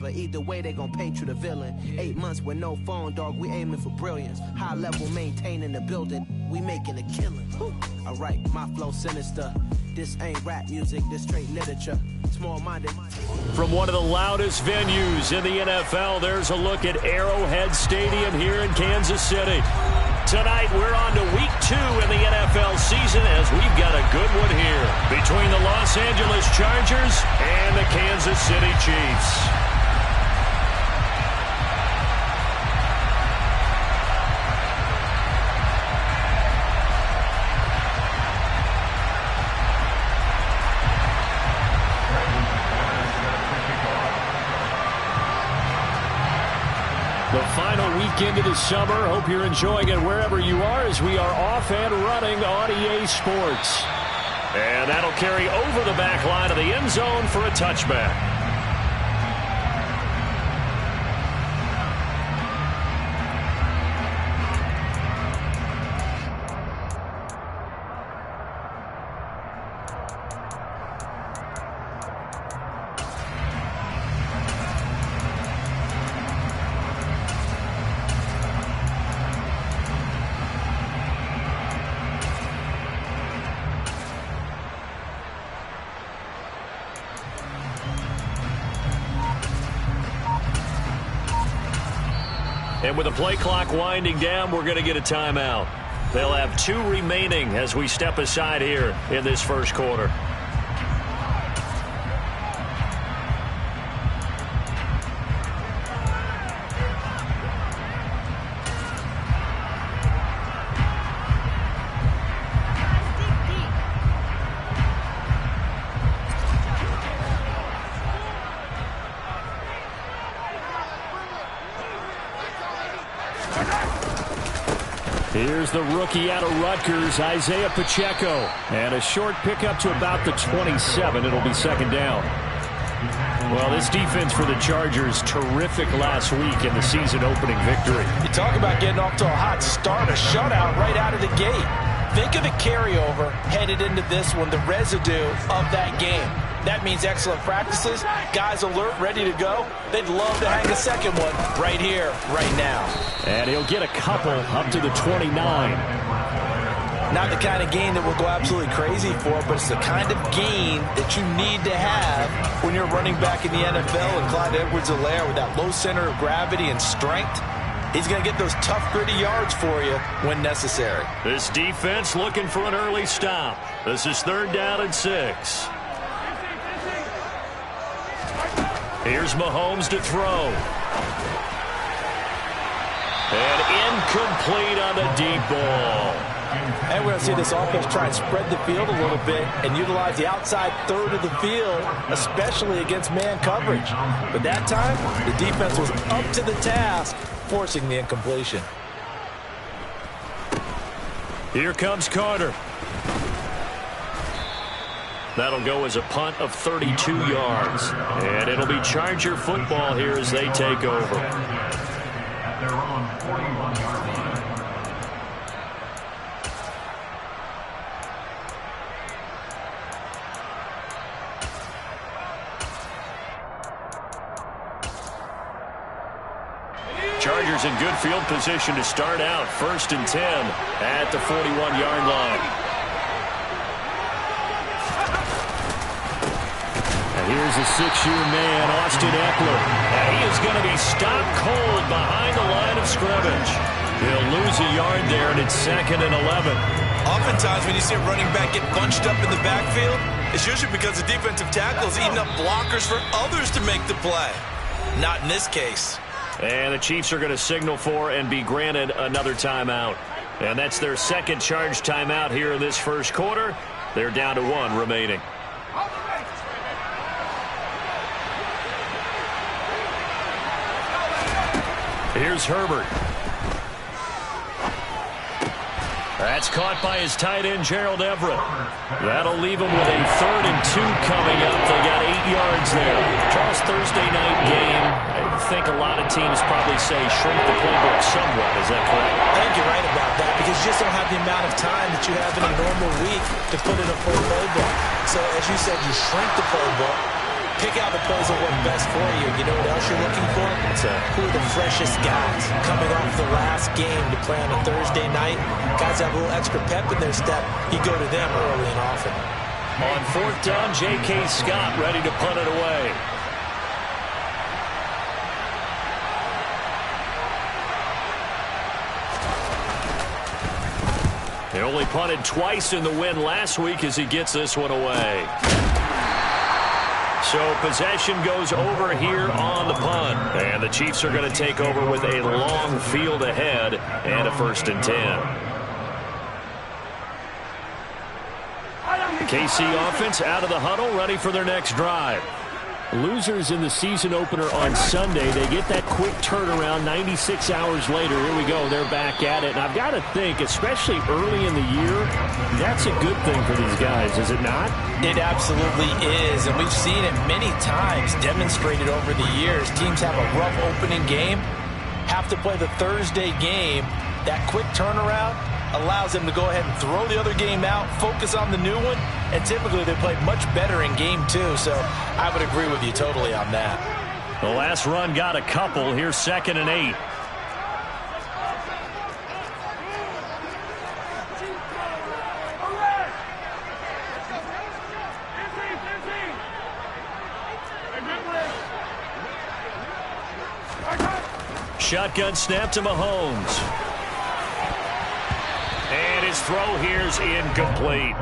But either way, they gon' paint you the villain. 8 months with no phone, dog, we aiming for brilliance. High level maintaining the building, we making a killing. Alright, my flow sinister. This ain't rap music, this straight literature. Small-minded. From one of the loudest venues in the NFL, there's a look at Arrowhead Stadium here in Kansas City. Tonight, we're on to week 2 in the NFL season as we've got a good one here between the Los Angeles Chargers and the Kansas City Chiefs. The final weekend of the summer. Hope you're enjoying it wherever you are as we are off and running on EA Sports. And that'll carry over the back line of the end zone for a touchback. And with the play clock winding down, we're going to get a timeout. They'll have 2 remaining as we step aside here in this first quarter. Here's the rookie out of Rutgers, Isaiah Pacheco. And a short pickup to about the 27. It'll be second down. Well, this defense for the Chargers, terrific last week in the season-opening victory. You talk about getting off to a hot start, a shutout right out of the gate. Think of the carryover headed into this one, the residue of that game. That means excellent practices, guys alert, ready to go. They'd love to hang a second one right here, right now. And he'll get a couple up to the 29. Not the kind of gain that we'll go absolutely crazy for, but it's the kind of gain that you need to have when you're running back in the NFL. And Clyde Edwards-Helaire with that low center of gravity and strength, he's going to get those tough, gritty yards for you when necessary. This defense looking for an early stop. This is 3rd down and 6. Here's Mahomes to throw. And incomplete on the deep ball. And we're going to see this offense try and spread the field a little bit and utilize the outside third of the field, especially against man coverage. But that time, the defense was up to the task, forcing the incompletion. Here comes Carter. That'll go as a punt of 32 yards. And it'll be Charger football here as they take over. At their own 41-yard line. Chargers in good field position to start out. 1st and 10 at the 41-yard line. Here's a 6-year man, Austin Eckler. And he is going to be stopped cold behind the line of scrimmage. He'll lose a yard there, and it's 2nd and 11. Oftentimes when you see a running back get bunched up in the backfield, it's usually because the defensive tackle is eating up blockers for others to make the play. Not in this case. And the Chiefs are going to signal for and be granted another timeout. And that's their 2nd charge timeout here in this first quarter. They're down to 1 remaining. Here's Herbert. That's caught by his tight end, Gerald Everett. That'll leave him with a 3rd and 2 coming up. They got 8 yards there. Charles, Thursday night game. I think a lot of teams probably say shrink the playbook somewhat. Is that correct? I think you're right about that because you just don't have the amount of time that you have in a normal week to put in a full playbook. So as you said, you shrink the playbook. pick out the plays that work best for you. You know what else you're looking for? It's who are the freshest guys coming off the last game to play on a Thursday night. Guys have a little extra pep in their step. You go to them early and often. On 4th down, J.K. Scott ready to punt it away. He only punted twice in the win last week as he gets this one away. So possession goes over here on the punt. And the Chiefs are going to take over with a long field ahead and a 1st and 10. KC offense out of the huddle, ready for their next drive. Losers in the season opener on Sunday, they get that quick turnaround 96 hours later. Here we go. They're back at it. And I've got to think, especially early in the year, that's a good thing for these guys, is it not? It absolutely is. And we've seen it many times demonstrated over the years. Teams have a rough opening game, have to play the Thursday game. That quick turnaround allows them to go ahead and throw the other game out, focus on the new one, and typically they play much better in game 2. So I would agree with you totally on that. The last run got a couple. Here's 2nd and 8. Shotgun snap to Mahomes. And his throw here's incomplete.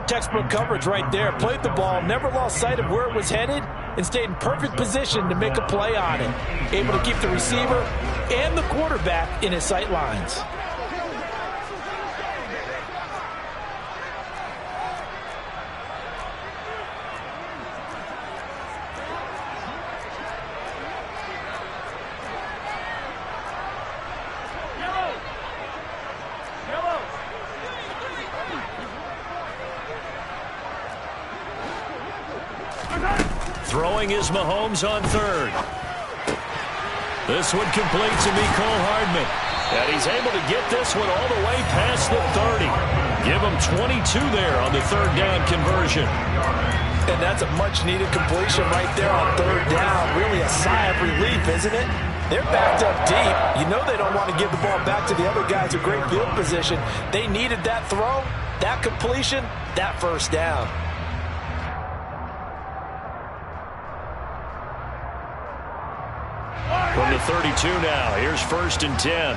Textbook coverage right there. Played the ball, never lost sight of where it was headed, and stayed in perfect position to make a play on it. Able to keep the receiver and the quarterback in his sight lines. Throwing is Mahomes on 3rd. This one complete to Mecole Hardman. And he's able to get this one all the way past the 30. Give him 22 there on the 3rd down conversion. And that's a much-needed completion right there on 3rd down. Really a sigh of relief, isn't it? They're backed up deep. You know they don't want to give the ball back to the other guys in great field position. They needed that throw, that completion, that 1st down. From the 32 now, here's 1st and 10.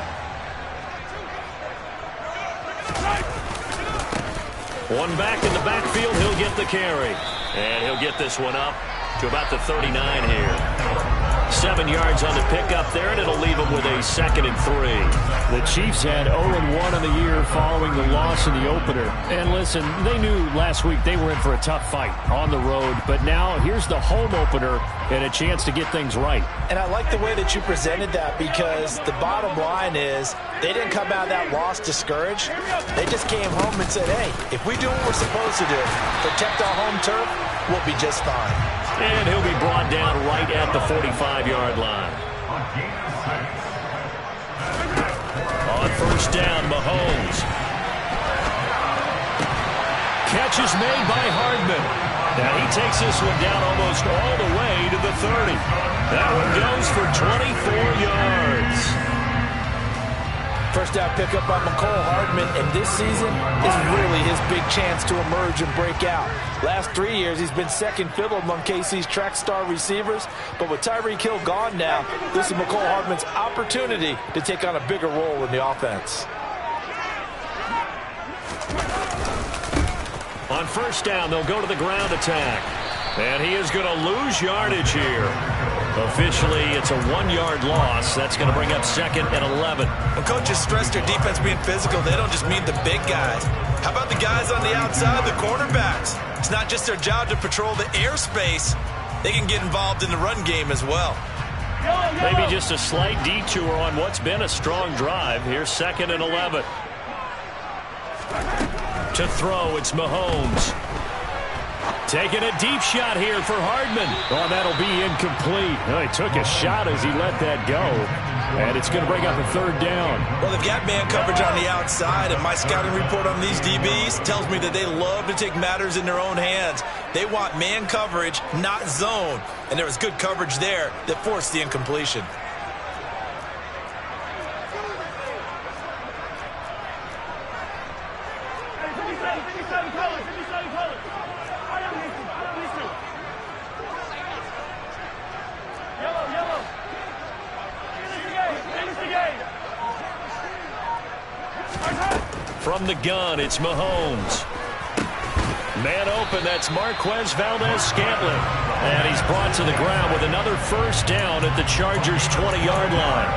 One back in the backfield, he'll get the carry. And he'll get this one up to about the 39 here. 7 yards on the pickup there, and it'll leave him with a 2nd and 3. The Chiefs had 0-1 in the year following the loss in the opener. And listen, they knew last week they were in for a tough fight on the road. But now here's the home opener and a chance to get things right. And I like the way that you presented that, because the bottom line is they didn't come out of that loss discouraged. They just came home and said, hey, if we do what we're supposed to do, protect our home turf, we'll be just fine. And he'll be brought down right at the 45-yard line. On 1st down, Mahomes. Catch is made by Hardman. Now he takes this one down almost all the way to the 30. That one goes for 24 yards. First down pickup by Mecole Hardman, and this season is really his big chance to emerge and break out. Last 3 years, he's been second fiddle among KC's track star receivers, but with Rpkillem gone now, this is Mecole Hardman's opportunity to take on a bigger role in the offense. On 1st down, they'll go to the ground attack. And he is going to lose yardage here. Officially, it's a 1-yard loss. That's going to bring up 2nd and 11. When coaches stress their defense being physical, they don't just mean the big guys. How about the guys on the outside, the cornerbacks? It's not just their job to patrol the airspace. They can get involved in the run game as well. Maybe just a slight detour on what's been a strong drive. Here's 2nd and 11. To throw, it's Mahomes. Taking a deep shot here for Hardman. Oh, that'll be incomplete. Oh, he took a shot as he let that go. And it's going to bring up a third down. Well, they've got man coverage on the outside, and my scouting report on these DBs tells me that they love to take matters in their own hands. They want man coverage, not zone. And there was good coverage there that forced the incompletion. From the gun, it's Mahomes. Man open, that's Marquez Valdez-Scantling. And he's brought to the ground with another first down at the Chargers' 20-yard line.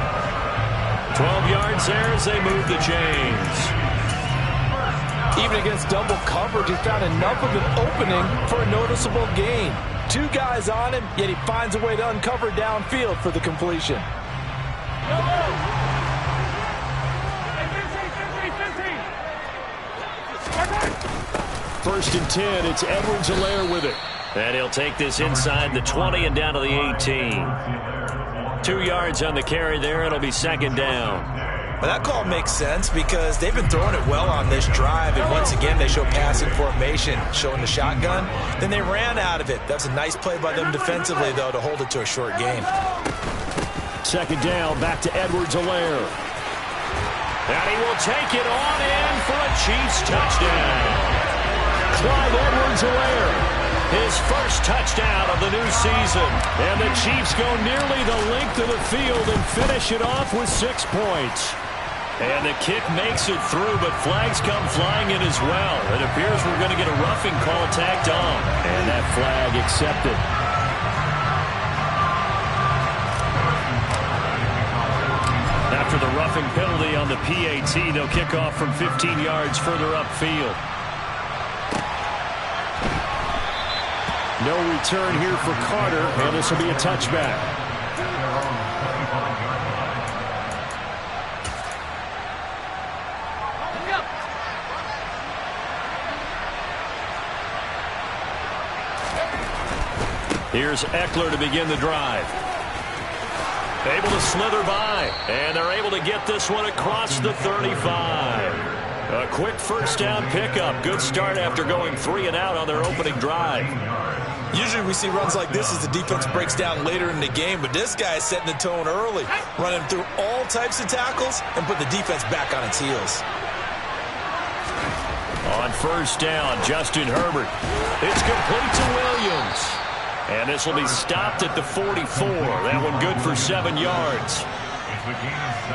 12 yards there as they move the chains. Even against double coverage, he found enough of an opening for a noticeable gain. Two guys on him, yet he finds a way to uncover downfield for the completion. First and 10, it's Edwards-Helaire with it. And he'll take this inside the 20 and down to the 18. 2 yards on the carry there. It'll be second down. Well, that call makes sense because they've been throwing it well on this drive, and once again they show passing formation, showing the shotgun. Then they ran out of it. That's a nice play by them defensively, though, to hold it to a short gain. Second down, back to Edwards-Helaire. And he will take it on in for a Chiefs touchdown. Clyde Edwards-Helaire, his first touchdown of the new season. And the Chiefs go nearly the length of the field and finish it off with 6 points. And the kick makes it through, but flags come flying in as well. It appears we're going to get a roughing call tacked on. And that flag accepted. After the roughing penalty on the PAT, they'll kick off from 15 yards further upfield. No return here for Carter, and this will be a touchback. Here's Eckler to begin the drive. Able to slither by, and they're able to get this one across the 35. A quick first down pickup. Good start after going 3 and out on their opening drive. Usually we see runs like this as the defense breaks down later in the game, but this guy is setting the tone early, running through all types of tackles and put the defense back on its heels. On first down, Justin Herbert. It's complete to Williams. And this will be stopped at the 44. That one good for 7 yards.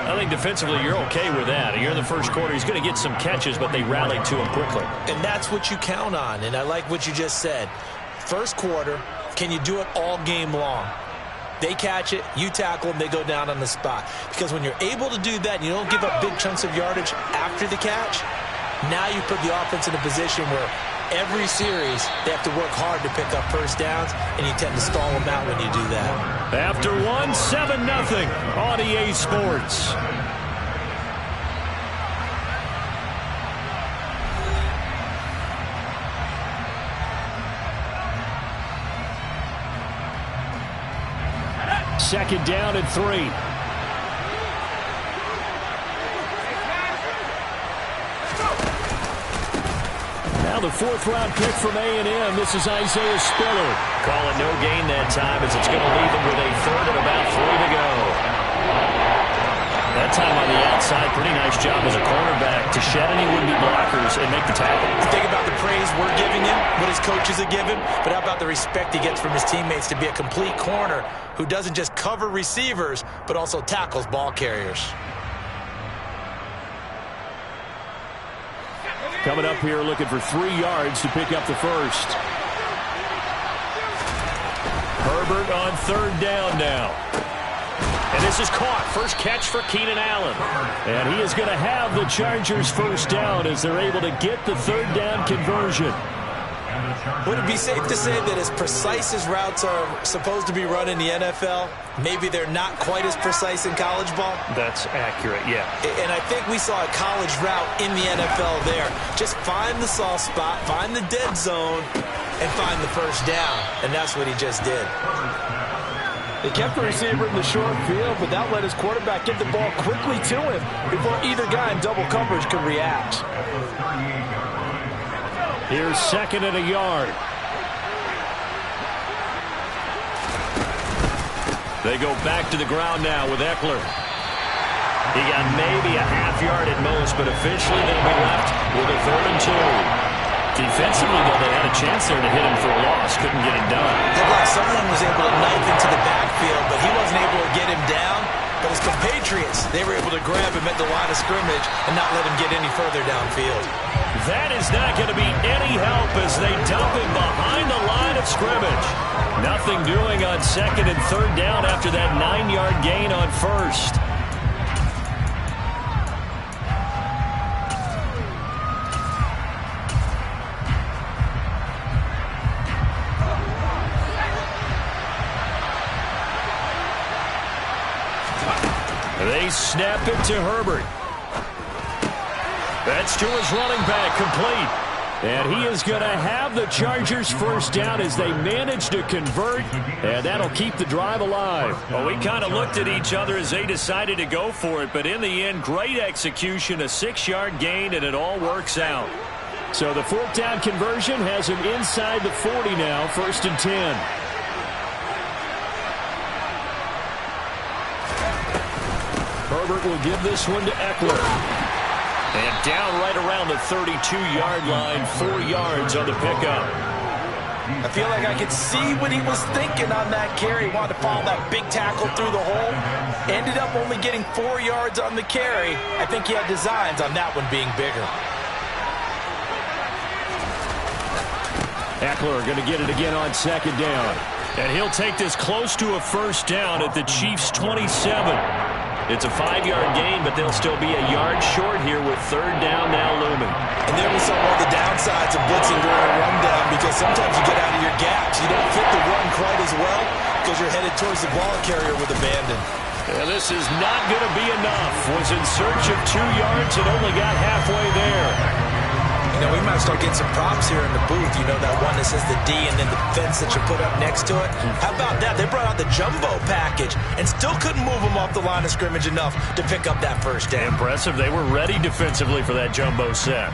I think defensively you're okay with that. Here in the first quarter, he's going to get some catches, but they rallied to him quickly. And that's what you count on, and I like what you just said. First quarter, can you do it all game long? They catch it, you tackle them, they go down on the spot. Because when you're able to do that and you don't give up big chunks of yardage after the catch, now you put the offense in a position where every series they have to work hard to pick up first downs, and you tend to stall them out when you do that. After 7-0 on EA Sports. Second down and 3. Now the 4th-round pick from A&M. This is Isaiah Spiller. Calling no gain that time as it's going to leave him with a third and about 3 to go. That time on the outside, pretty nice job as a cornerback to shed any would-be blockers and make the tackle. Think about the praise we're giving him, what his coaches have given, but how about the respect he gets from his teammates to be a complete corner who doesn't just cover receivers, but also tackles ball carriers. Coming up here looking for 3 yards to pick up the first. Herbert on 3rd down now. And this is caught. First catch for Keenan Allen. And he is going to have the Chargers first down as they're able to get the 3rd down conversion. Would it be safe to say that as precise as routes are supposed to be run in the NFL, maybe they're not quite as precise in college ball? That's accurate, yeah. And I think we saw a college route in the NFL there. Just find the soft spot, find the dead zone, and find the first down, and that's what he just did. They kept the receiver in the short field, but that let his quarterback get the ball quickly to him before either guy in double coverage could react. Here's 2nd and a yard. They go back to the ground now with Eckler. He got maybe a half yard at most, but officially they'll be left with a 3rd and 2. Defensively, though, they had a chance there to hit him for a loss. Couldn't get it done. Looked like someone was able to knife into the backfield, but he wasn't able to get him down. But his compatriots, they were able to grab him at the line of scrimmage and not let him get any further downfield. That is not going to be any help as they dump him behind the line of scrimmage. Nothing doing on 2nd and 3rd down after that 9-yard gain on 1st. They snap it to Herbert. That's to his running back, complete. And he is going to have the Chargers first down as they manage to convert, and that'll keep the drive alive. Well, we kind of looked at each other as they decided to go for it, but in the end, great execution, a 6-yard gain, and it all works out. So the 4th down conversion has him inside the 40 now, 1st and 10. Herbert will give this one to Eckler. And down right around the 32-yard line, 4 yards on the pickup. I feel like I could see what he was thinking on that carry. He wanted to follow that big tackle through the hole. Ended up only getting 4 yards on the carry. I think he had designs on that one being bigger. Eckler going to get it again on 2nd down. And he'll take this close to a first down at the Chiefs' 27. It's a 5-yard gain, but they'll still be a yard short here with 3rd down now looming. And there was some of the downsides of blitzing during a rundown because sometimes you get out of your gaps. You don't fit the run quite as well because you're headed towards the ball carrier with abandon. And this is not going to be enough. Was in search of 2 yards and only got halfway there. You know, we might start getting some props here in the booth. You know, that one that says the D and then the fence that you put up next to it. How about that? They brought out the jumbo package and still couldn't move them off the line of scrimmage enough to pick up that first down. Impressive. They were ready defensively for that jumbo set.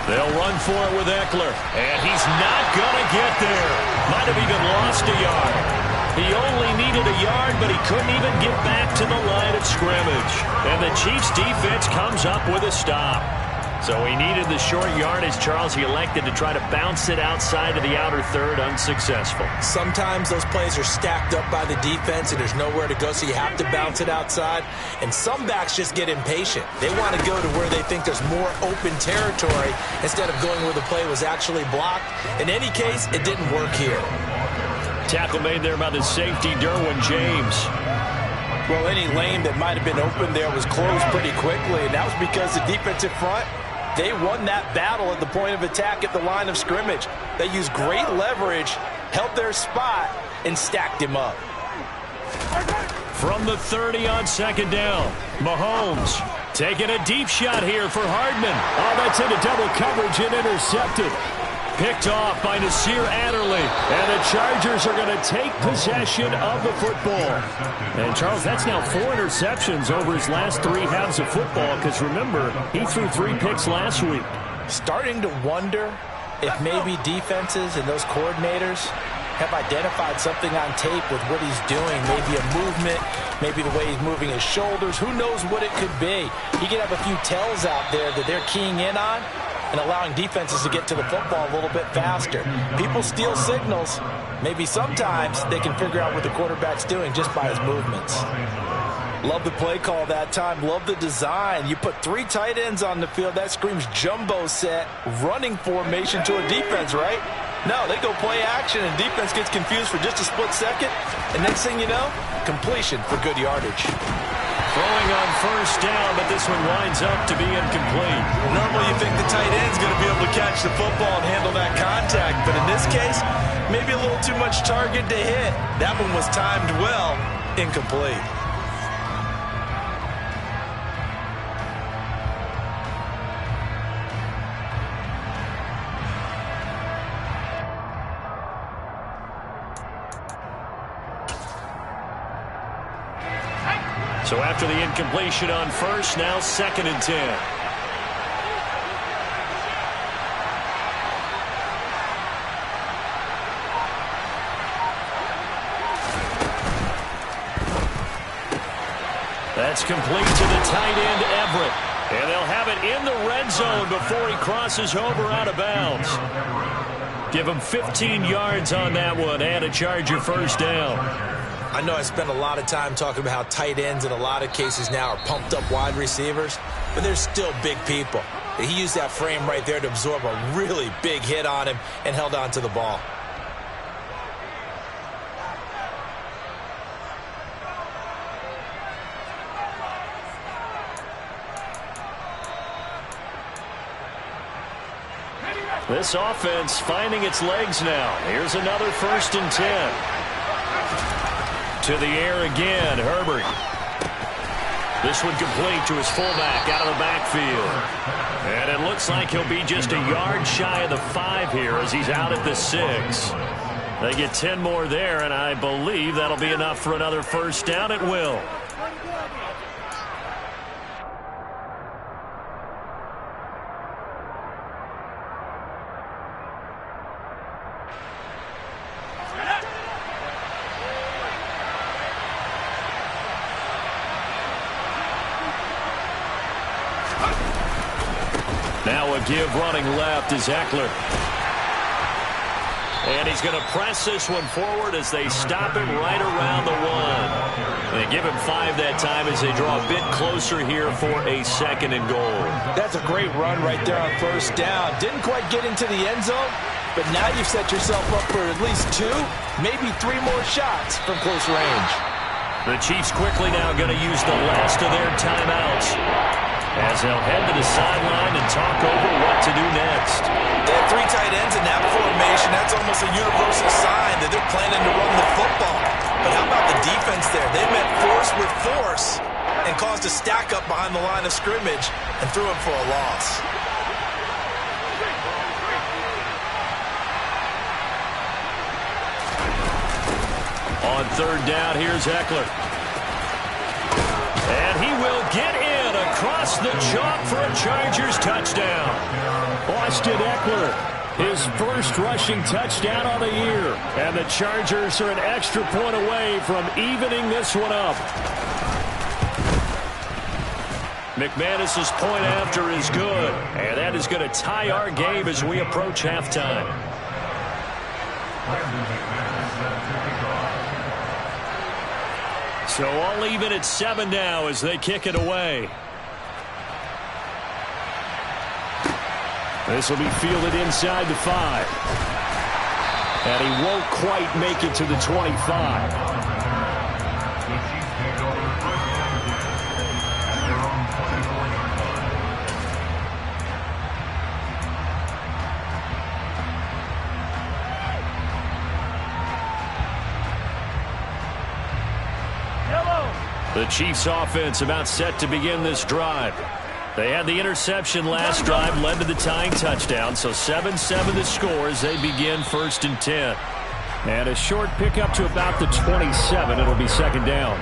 They'll run for it with Eckler. And he's not going to get there. Might have even lost a yard. He only needed a yard, but he couldn't even get back to the line of scrimmage. And the Chiefs' defense comes up with a stop. So he needed the short yardage, Charles. He elected to try to bounce it outside of the outer third, unsuccessful. Sometimes those plays are stacked up by the defense and there's nowhere to go, so you have to bounce it outside. And some backs just get impatient. They want to go to where they think there's more open territory instead of going where the play was actually blocked. In any case, it didn't work here. Tackle made there by the safety, Derwin James. Well, any lane that might have been open there was closed pretty quickly, and that was because the defensive front, they won that battle at the point of attack at the line of scrimmage. They used great leverage, held their spot, and stacked him up. From the 30 on second down, Mahomes taking a deep shot here for Hardman. Oh, that's into double coverage and intercepted. Picked off by Nasir Adderley, and the Chargers are going to take possession of the football. And, Charles, that's now 4 interceptions over his last 3 halves of football, because, remember, he threw 3 picks last week. Starting to wonder if maybe defenses and those coordinators have identified something on tape with what he's doing, maybe a movement, maybe the way he's moving his shoulders. Who knows what it could be? He could have a few tells out there that they're keying in on and allowing defenses to get to the football a little bit faster. People steal signals. Maybe sometimes they can figure out what the quarterback's doing just by his movements. Love the play call that time. Love the design. You put 3 tight ends on the field. That screams jumbo set, running formation to a defense, right? No, they go play action, and defense gets confused for just a split second. And next thing you know, completion for good yardage. Throwing on first down, but this one winds up to be incomplete. Normally you think the tight end's going to be able to catch the football and handle that contact, but in this case, maybe a little too much target to hit. That one was timed well, incomplete. So after the incompletion on first, now 2nd and 10. That's complete to the tight end, Everett. And they'll have it in the red zone before he crosses over out of bounds. Give him 15 yards on that one and a Charger first down. I know I spent a lot of time talking about how tight ends in a lot of cases now are pumped up wide receivers, but they're still big people. He used that frame right there to absorb a really big hit on him and held on to the ball. This offense finding its legs now. Here's another 1st and 10. To the air again, Herbert. This one complete to his fullback out of the backfield. And it looks like he'll be just a yard shy of the 5 here as he's out at the 6. They get 10 more there, and I believe that'll be enough for another first down. It will. Now a give running left is Eckler. And he's going to press this one forward as they stop him right around the 1. They give him 5 that time as they draw a bit closer here for a 2nd and goal. That's a great run right there on first down. Didn't quite get into the end zone, but now you've set yourself up for at least 2, maybe 3 more shots from close range. The Chiefs quickly now going to use the last of their timeouts as they'll head to the sideline and talk over what to do next. They have 3 tight ends in that formation. That's almost a universal sign that they're planning to run the football. But how about the defense there? They met force with force and caused a stack up behind the line of scrimmage and threw him for a loss. On 3rd down, here's Eckler. And he will get in across the chalk for a Chargers touchdown. Austin Eckler, his first rushing touchdown on the year. And the Chargers are an extra point away from evening this one up. McManus's point after is good. And that is going to tie our game as we approach halftime. So all even at 7 now as they kick it away. This will be fielded inside the 5. And he won't quite make it to the 25. The Chiefs offense about set to begin this drive. They had the interception last drive, led to the tying touchdown, so 7-7 the score as they begin 1st and 10. And a short pickup to about the 27. It'll be 2nd down.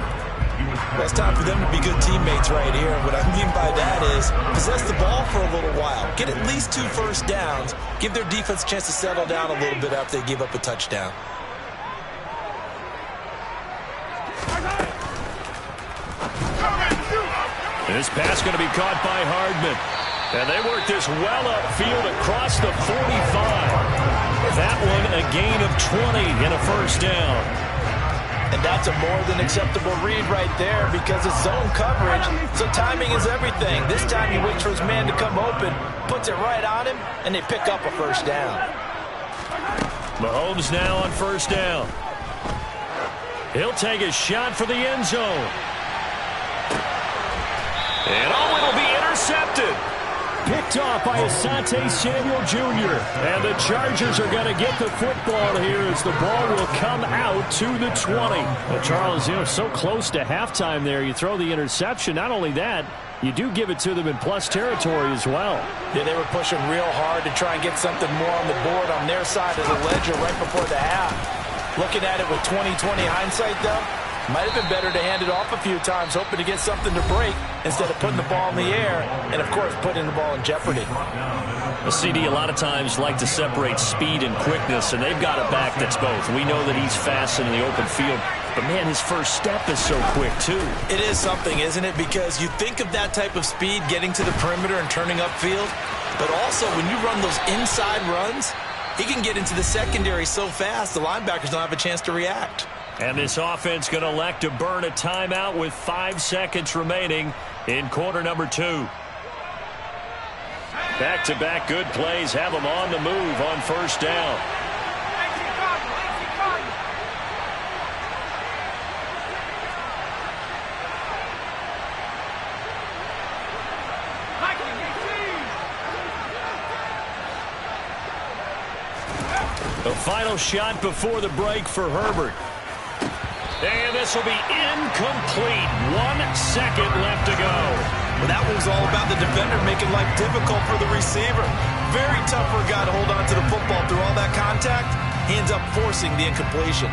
Well, it's time for them to be good teammates right here. What I mean by that is possess the ball for a little while. Get at least 2 first downs. Give their defense a chance to settle down a little bit after they give up a touchdown. This pass going to be caught by Hardman. And they work this well upfield across the 45. That one a gain of 20 and a first down. And that's a more than acceptable read right there because it's zone coverage, so timing is everything. This time he waits for his man to come open, puts it right on him, and they pick up a first down. Mahomes now on first down. He'll take a shot for the end zone. And it'll be intercepted. Picked off by Asante Samuel Jr. And the Chargers are going to get the football here as the ball will come out to the 20. Well, Charles, so close to halftime there. You throw the interception. Not only that, you do give it to them in plus territory as well. Yeah, they were pushing real hard to try and get something more on the board on their side of the ledger right before the half. Looking at it with 20/20 hindsight, though, might have been better to hand it off a few times, hoping to get something to break instead of putting the ball in the air and, of course, putting the ball in jeopardy. A CD a lot of times like to separate speed and quickness, and they've got a back that's both. We know that he's fast in the open field, but, man, his first step is so quick, too. It is something, isn't it? Because you think of that type of speed getting to the perimeter and turning upfield, but also when you run those inside runs, he can get into the secondary so fast the linebackers don't have a chance to react. And this offense going to elect to burn a timeout with 5 seconds remaining in quarter number 2. Back-to-back good plays have them on the move on first down. The final shot before the break for Herbert. And this will be incomplete. 1 second left to go. Well, that was all about the defender making life difficult for the receiver. Very tough for a guy to hold on to the football through all that contact. He ends up forcing the incompletion.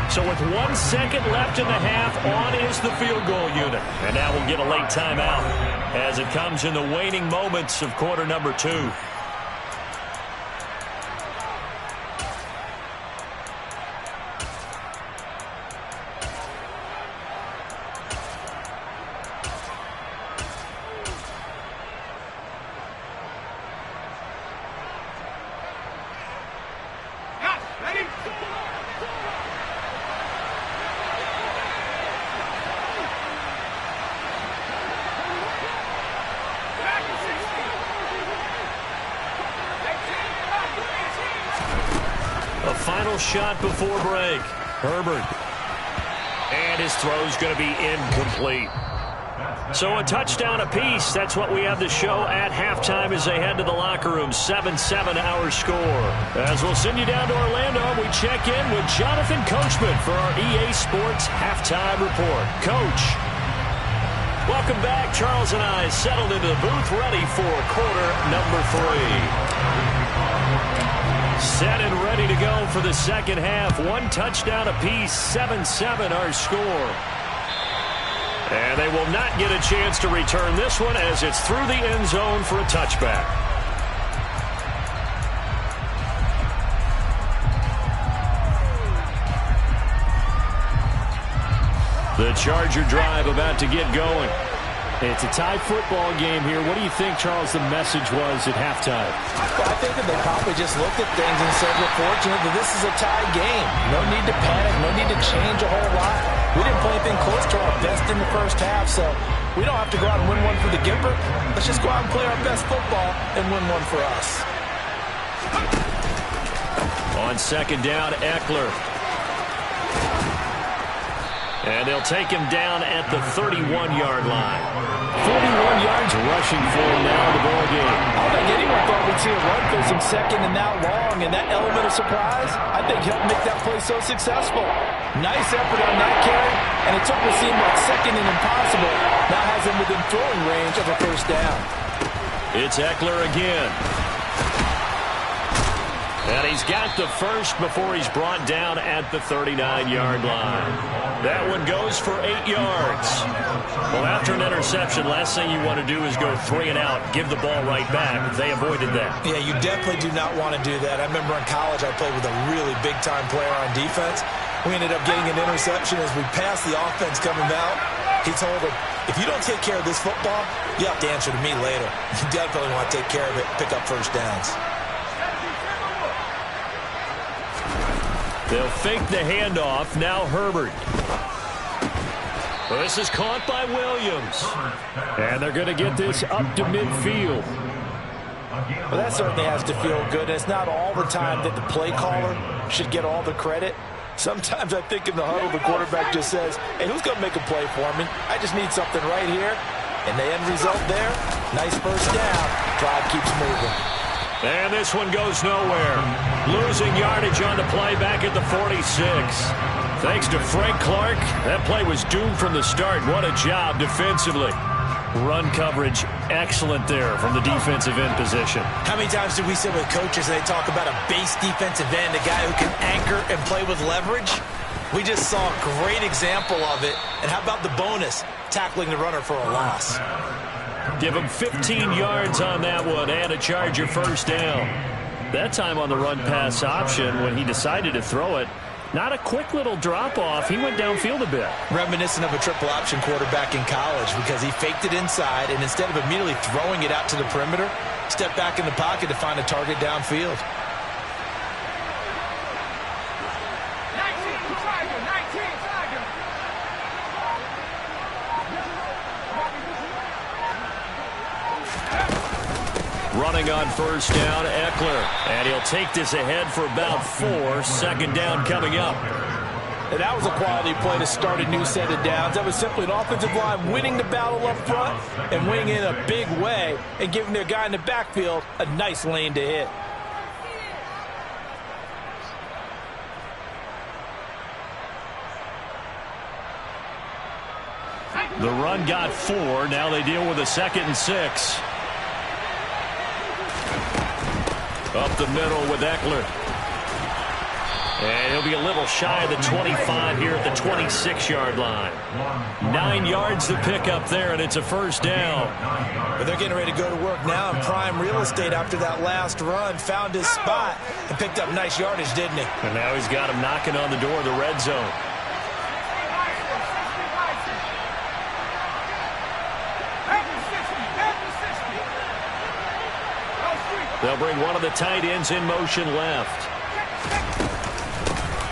So with 1 second left in the half, on is the field goal unit. And now we'll get a late timeout as it comes in the waning moments of quarter number 2. Final shot before break. Herbert. And his throw's going to be incomplete. So a touchdown apiece. That's what we have to show at halftime as they head to the locker room. 7-7 our score. As we'll send you down to Orlando, we check in with Jonathan Coachman for our EA Sports Halftime Report. Coach. Welcome back. Charles and I settled into the booth ready for quarter number 3. Set and ready to go for the second half. 1 touchdown apiece, 7-7 our score. And they will not get a chance to return this one as it's through the end zone for a touchback. The Charger drive about to get going. It's a tie football game here. What do you think, Charles, the message was at halftime? Well, I think that they probably just looked at things and said, we're fortunate that this is a tie game. No need to panic. No need to change a whole lot. We didn't play anything close to our best in the first half, so we don't have to go out and win one for the Gipper. Let's just go out and play our best football and win one for us. On second down, Eckler. And they'll take him down at the 31-yard line. 41 yards rushing for him now in the ball game. I don't think anyone thought we'd see a run face him second and that long, and that element of surprise, I think, helped make that play so successful. Nice effort on that carry, and it took what seemed like second and impossible. Now has him within throwing range of a first down. It's Eckler again. And he's got the first before he's brought down at the 39-yard line. That one goes for 8 yards. Well, after an interception, last thing you want to do is go 3 and out, give the ball right back. They avoided that. Yeah, you definitely do not want to do that. I remember in college I played with a really big-time player on defense. We ended up getting an interception as we passed the offense coming out. He told him, if you don't take care of this football, you have to answer to me later. You definitely want to take care of it, pick up first downs. They'll fake the handoff. Now Herbert. Well, this is caught by Williams. And they're going to get this up to midfield. Well, that certainly has to feel good. It's not all the time that the play caller should get all the credit. Sometimes I think in the huddle, the quarterback just says, hey, who's going to make a play for me? I just need something right here. And the end result there, nice first down. Drive keeps moving. And this one goes nowhere. Losing yardage on the play back at the 46. Thanks to Frank Clark, that play was doomed from the start. What a job defensively. Run coverage, excellent there from the defensive end position. How many times do we sit with coaches and they talk about a base defensive end, a guy who can anchor and play with leverage? We just saw a great example of it. And how about the bonus? Tackling the runner for a loss. Give him 15 yards on that one and a Charger first down. That time on the run-pass option when he decided to throw it, not a quick little drop-off. He went downfield a bit. Reminiscent of a triple option quarterback in college because he faked it inside, and instead of immediately throwing it out to the perimeter, stepped back in the pocket to find a target downfield. Running on first down, Eckler. And he'll take this ahead for about 4. Second down coming up. And that was a quality play to start a new set of downs. That was simply an offensive line winning the battle up front and winning in a big way and giving their guy in the backfield a nice lane to hit. The run got 4. Now they deal with a 2nd and 6. Up the middle with Eckler. And he'll be a little shy of the 25 here at the 26-yard line. 9 yards to pick up there, and it's a first down. But they're getting ready to go to work now in prime real estate after that last run. Found his spot and picked up nice yardage, didn't he? And now he's got him knocking on the door of the red zone. They'll bring one of the tight ends in motion left.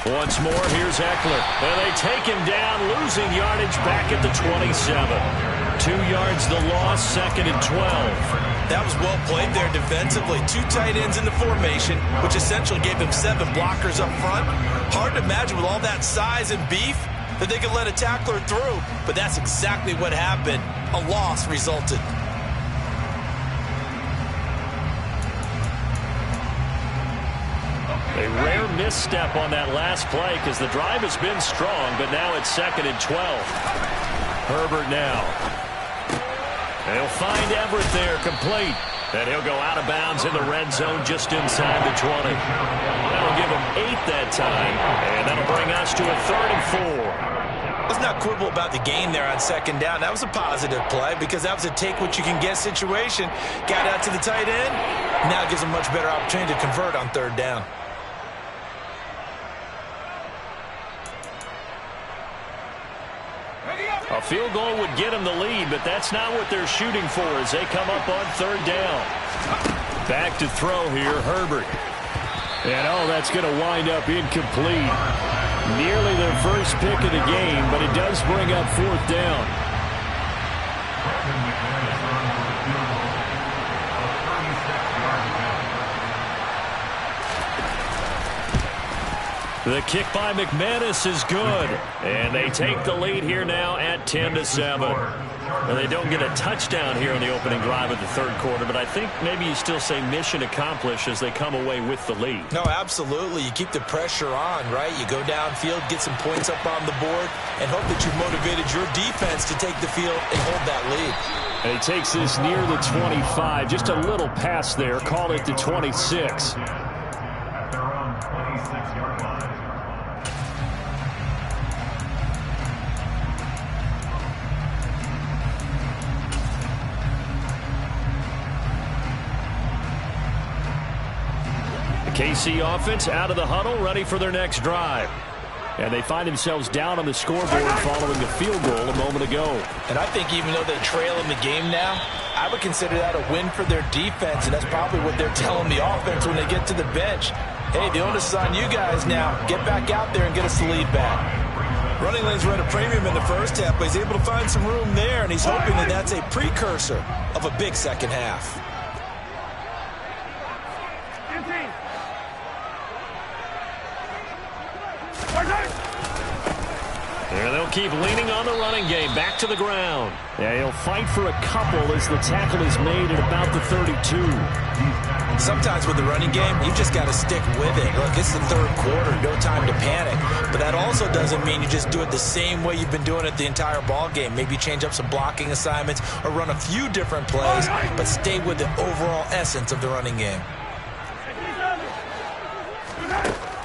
Once more, here's Eckler. And they take him down, losing yardage back at the 27. 2 yards the loss, 2nd and 12. That was well played there defensively. 2 tight ends in the formation, which essentially gave him 7 blockers up front. Hard to imagine with all that size and beef that they could let a tackler through. But that's exactly what happened. A loss resulted. A rare misstep on that last play because the drive has been strong, but now it's 2nd and 12. Herbert now. They'll find Everett there, complete. And he'll go out of bounds in the red zone just inside the 20. That'll give him 8 that time, and that'll bring us to a 3rd and 4. Let's not quibble about the gain there on 2nd down. That was a positive play because that was a take-what-you-can-get situation. Got out to the tight end. Now it gives him a much better opportunity to convert on 3rd down. A field goal would get them the lead, but that's not what they're shooting for as they come up on 3rd down. Back to throw here, Herbert. And, that's going to wind up incomplete. Nearly their first pick of the game, but it does bring up 4th down. The kick by McManus is good. And they take the lead here now at 10-7. And they don't get a touchdown here in the opening drive of the 3rd quarter, but I think maybe you still say mission accomplished as they come away with the lead. No, absolutely. You keep the pressure on, right? You go downfield, get some points up on the board, and hope that you've motivated your defense to take the field and hold that lead. And he takes this near the 25. Just a little pass there. Call it the 26. At their own 26-yard line. KC offense out of the huddle, ready for their next drive. And they find themselves down on the scoreboard following the field goal a moment ago. And I think even though they trail in the game now, I would consider that a win for their defense, and that's probably what they're telling the offense when they get to the bench. Hey, the onus is on you guys now. Get back out there and get us the lead back. Running lanes were at a premium in the first half, but he's able to find some room there, and he's hoping that that's a precursor of a big second half. And they'll keep leaning on the running game. Back to the ground. Yeah, he'll fight for a couple as the tackle is made at about the 32. Sometimes with the running game, you just got to stick with it. Look, it's the third quarter, no time to panic. But that also doesn't mean you just do it the same way you've been doing it the entire ball game. Maybe change up some blocking assignments or run a few different plays, but stay with the overall essence of the running game.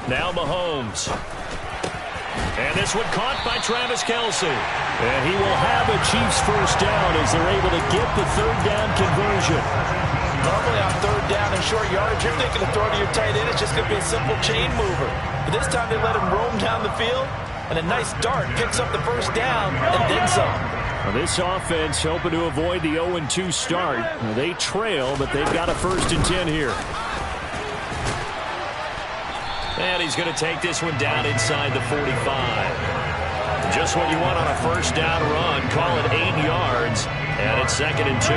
Now Mahomes. And this one caught by Travis Kelce. And he will have a Chiefs first down as they're able to get the third down conversion. Normally on third down and short yardage, you're thinking to throw to your tight end. It's just going to be a simple chain mover. But this time they let him roam down the field, and a nice dart picks up the first down and then some. Well, this offense hoping to avoid the 0-2 start. They trail, but they've got a 1st and 10 here. And he's going to take this one down inside the 45. Just what you want on a first down run. Call it 8 yards. And it's 2nd and 2.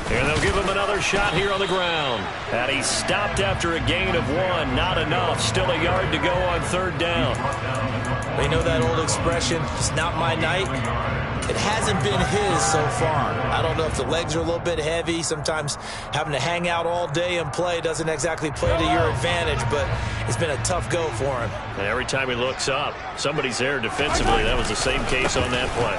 And they'll give him another shot here on the ground. And he stopped after a gain of 1. Not enough. Still a yard to go on third down. We know that old expression, it's not my night. It hasn't been his so far. I don't know if the legs are a little bit heavy. Sometimes having to hang out all day and play doesn't exactly play to your advantage, but it's been a tough go for him. And every time he looks up, somebody's there defensively. That was the same case on that play.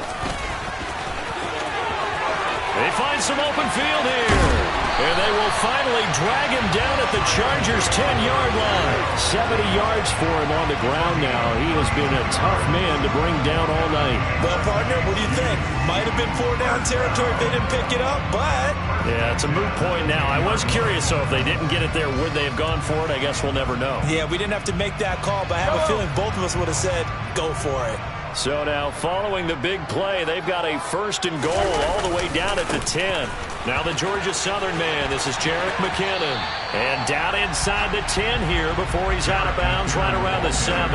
They find some open field here. And they will finally drag him down at the Chargers' 10-yard line. 70 yards for him on the ground now. He has been a tough man to bring down all night. Well, partner, what do you think? Might have been 4-down territory if they didn't pick it up, but... Yeah, it's a moot point now. I was curious, so if they didn't get it there, would they have gone for it? I guess we'll never know. Yeah, we didn't have to make that call, but I have a feeling both of us would have said, go for it. So now, following the big play, they've got a 1st and goal all the way down at the 10. Now the Georgia Southern man, this is Rpkillem. And down inside the 10 here before he's out of bounds right around the 7.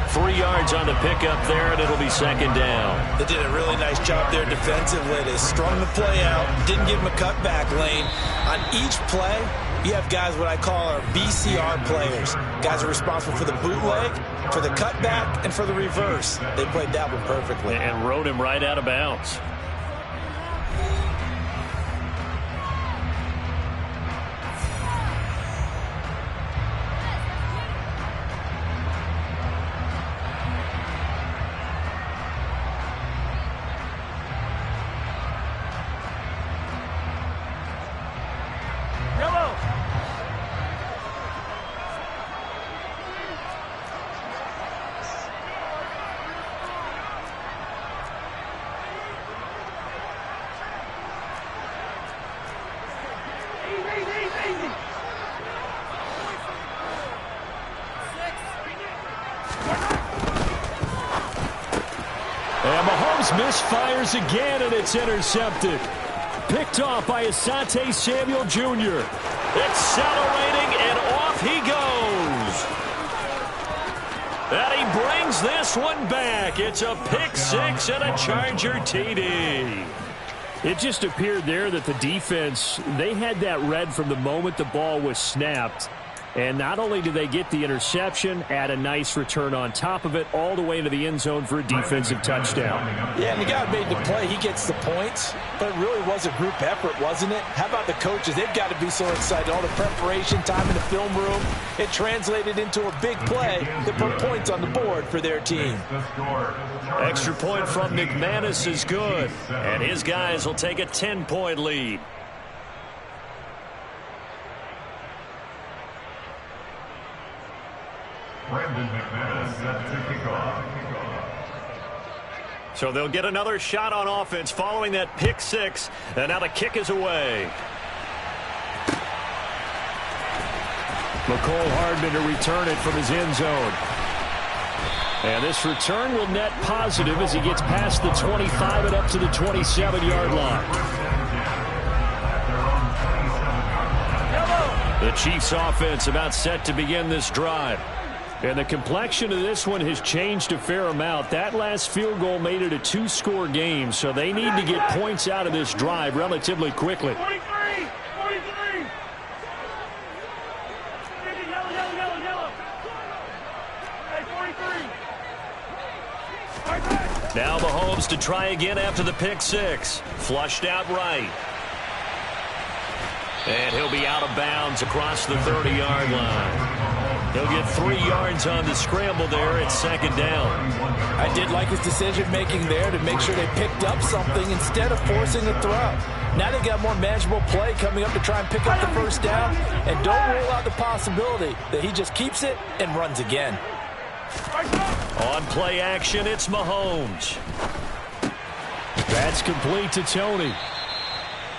3 yards on the pickup there, and it'll be 2nd down. They did a really nice job there defensively. They strung the play out, didn't give him a cutback lane. On each play, you have guys what I call our BCR players. Guys are responsible for the bootleg, for the cutback, and for the reverse. They played that one perfectly. And rode him right out of bounds. And Mahomes misfires again, and it's intercepted. Picked off by Asante Samuel Jr. Accelerating, and off he goes. And he brings this one back. It's a pick 6 and a Charger TD. It just appeared there that the defense, they had that read from the moment the ball was snapped. And not only did they get the interception, add a nice return on top of it, all the way into the end zone for a defensive touchdown. Yeah, and the guy who made the play, he gets the points, but it really was a group effort, wasn't it? How about the coaches? They've got to be so excited. All the preparation time in the film room, it translated into a big play that put points on the board for their team. Extra point from McManus is good, and his guys will take a 10-point lead. So they'll get another shot on offense following that pick 6, and now the kick is away. McCole Hardman to return it from his end zone. And this return will net positive as he gets past the 25 and up to the 27-yard line. The Chiefs offense about set to begin this drive. And the complexion of this one has changed a fair amount. That last field goal made it a 2-score game, so they need to get points out of this drive relatively quickly. 43! 43! Yellow. Hey, 43! Now Mahomes to try again after the pick six. Flushed out right. And he'll be out of bounds across the 30-yard line. He'll get 3 yards on the scramble there at second down. I did like his decision-making there to make sure they picked up something instead of forcing a throw. Now they got more manageable play coming up to try and pick up the first down. And don't rule out the possibility that he just keeps it and runs again. On play action, it's Mahomes. That's complete to Tony.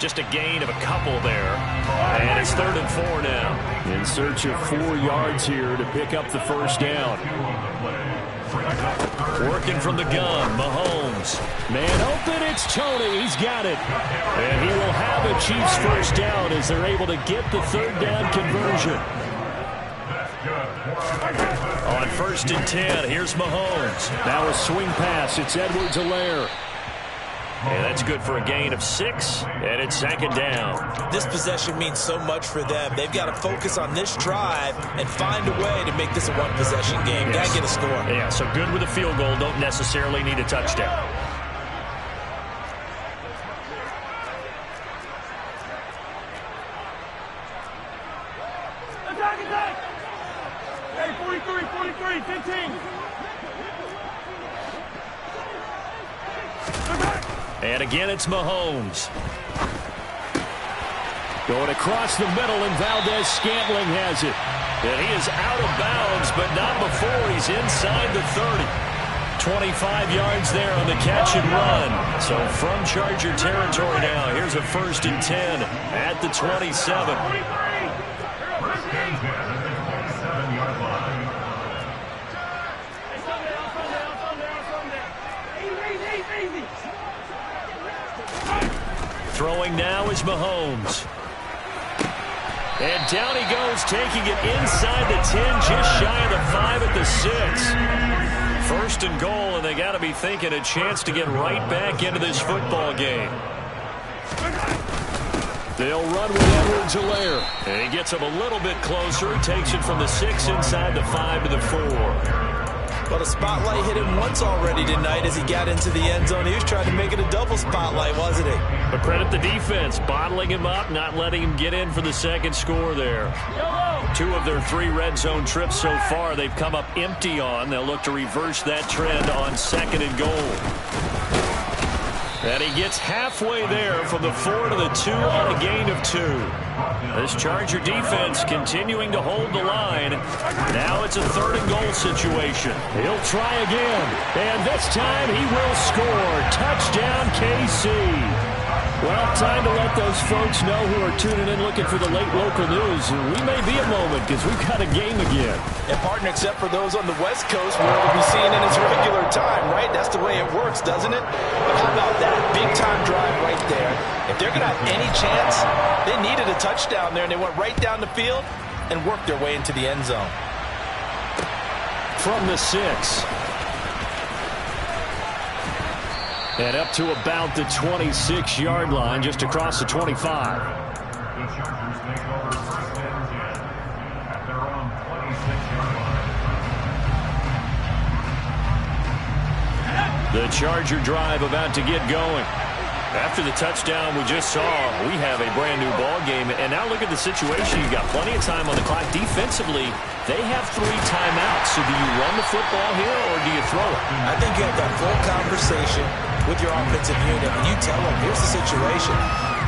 Just a gain of a couple there. And it's 3rd and 4 now. In search of 4 yards here to pick up the first down. Working from the gun, Mahomes. Man open, it's Tony. He's got it. And he will have a Chiefs first down as they're able to get the 3rd down conversion. On 1st and 10, here's Mahomes. Now a swing pass. It's Edwards-Helaire. And that's good for a gain of 6, and it's 2nd down. This possession means so much for them. They've got to focus on this drive and find a way to make this a one-possession game. Got to get a score. Yeah, so good with a field goal. Don't necessarily need a touchdown. Attack! Hey, 43, 15! And again, it's Mahomes. Going across the middle, and Valdez-Scantling has it. And he is out of bounds, but not before he's inside the 30. 25 yards there on the catch and run. So from Charger territory now, here's a 1st and 10 at the 27. Throwing now is Mahomes. And down he goes, taking it inside the 10, just shy of the 5 at the 6. 1st and goal, and they got to be thinking a chance to get right back into this football game. They'll run with Edwards-Helaire. And he gets him a little bit closer. Takes it from the 6 inside the 5 to the 4. But a spotlight hit him once already tonight as he got into the end zone. He was trying to make it a double spotlight, wasn't he? But credit the defense, bottling him up, not letting him get in for the 2nd score there. 2 of their 3 red zone trips so far they've come up empty on. They'll look to reverse that trend on 2nd and goal. And he gets halfway there from the 4 to the 2 on a gain of 2. This Charger defense continuing to hold the line. Now it's a 3rd and goal situation. He'll try again. And this time he will score. Touchdown, KC. Well, time to let those folks know who are tuning in looking for the late local news. We may be a moment because we've got a game again. And partner, except for those on the West Coast, where it'll be seen in its regular time, right? That's the way it works, doesn't it? But how about that big-time drive right there? If they're going to have any chance, they needed a touchdown there, and they went right down the field and worked their way into the end zone. From the 6. And up to about the 26-yard line, just across the 25. The Chargers take over 1st and 10 at their own 26-yard line. The Charger drive about to get going. After the touchdown we just saw, we have a brand new ball game. And now look at the situation. You've got plenty of time on the clock. Defensively, they have 3 timeouts. So do you run the football here or do you throw it? I think you have that full conversation with your offensive unit, and you tell them, here's the situation.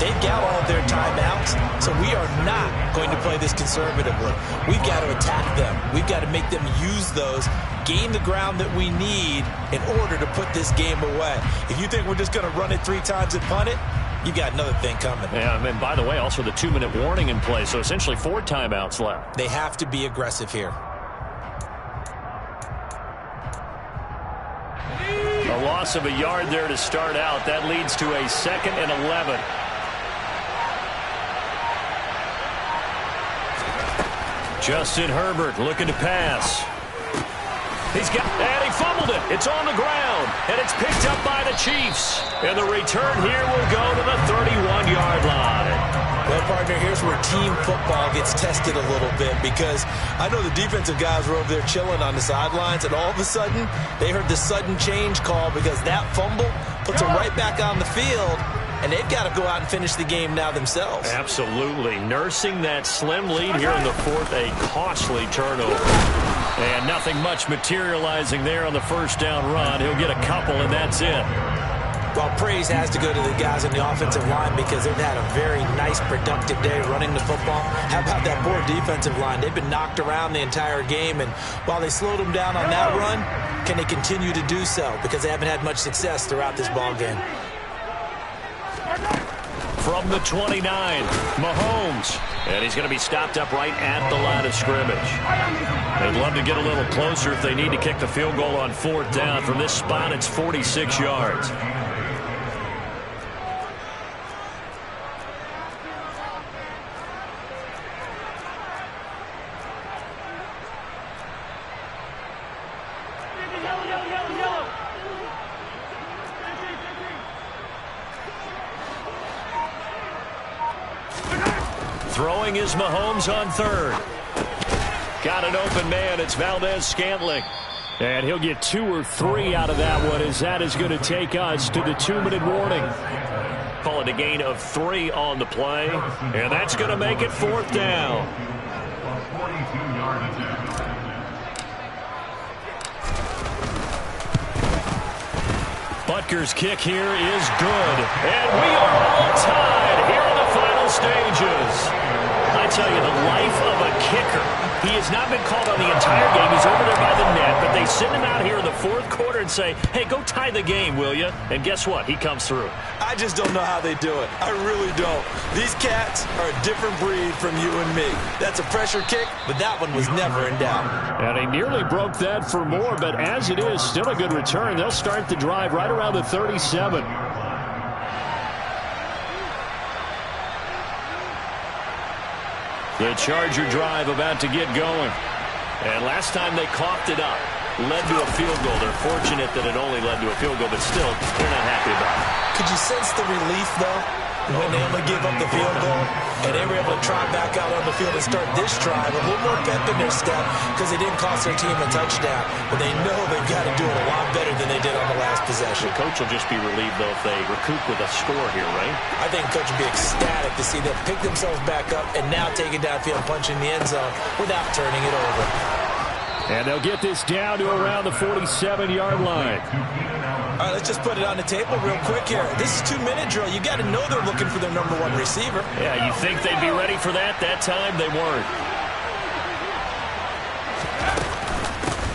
They've got all of their timeouts, so we are not going to play this conservatively. We've got to attack them. We've got to make them use those, gain the ground that we need in order to put this game away. If you think we're just going to run it 3 times and punt it, you got another thing coming. Yeah, and by the way, also the 2-minute warning in play, so essentially 4 timeouts left. They have to be aggressive here. A loss of a yard there to start out. That leads to a 2nd and 11. Justin Herbert looking to pass. And he fumbled it. It's on the ground, and it's picked up by the Chiefs. And the return here will go to the 31-yard line. Well, partner, here's where team football gets tested a little bit, because I know the defensive guys were over there chilling on the sidelines, and all of a sudden, they heard the sudden change call because that fumble puts them right back on the field, and they've got to go out and finish the game now themselves. Absolutely. Nursing that slim lead here in the fourth, a costly turnover. And nothing much materializing there on the first down run. He'll get a couple, and that's it. Well, praise has to go to the guys on the offensive line because they've had a very nice, productive day running the football. How about that poor defensive line? They've been knocked around the entire game, and while they slowed them down on that run, can they continue to do so? Because they haven't had much success throughout this ball game. From the 29, Mahomes. And he's going to be stopped up right at the line of scrimmage. They'd love to get a little closer if they need to kick the field goal on fourth down. From this spot, it's 46 yards. Throwing is Mahomes on third. Got an open man. It's Valdez-Scantling. And he'll get 2 or 3 out of that one, as that is going to take us to the 2-minute warning. Call it a gain of 3 on the play. And that's going to make it fourth down. Butker's kick here is good. And we are all tied here in the final stages. I tell you, the life of a kicker. He has not been called on the entire game. He's over there by the net, but they send him out here in the fourth quarter and say, hey, go tie the game, will you? And guess what? He comes through. I just don't know how they do it. I really don't. These cats are a different breed from you and me. That's a pressure kick, but that one was never in doubt. And he nearly broke that for more, but as it is, still a good return. They'll start the drive right around the 37. The Charger drive about to get going. And last time they coughed it up, led to a field goal. They're fortunate that it only led to a field goal, but still, they're not happy about it. Could you sense the relief, though, when they only gave up the field goal and they were able to trot back out on the field and start this drive a little more pep in their step because they didn't cost their team a touchdown, but they know they've got to do it a lot better than they did on the last possession. The coach will just be relieved, though, if they recoup with a score here, right? I think coach will be ecstatic to see them pick themselves back up and now take it downfield and punch in the end zone without turning it over. And they'll get this down to around the 47-yard line. All right, let's just put it on the table real quick here. This is 2-minute drill. You got to know they're looking for their number 1 receiver. Yeah, you think they'd be ready for that? That time they weren't.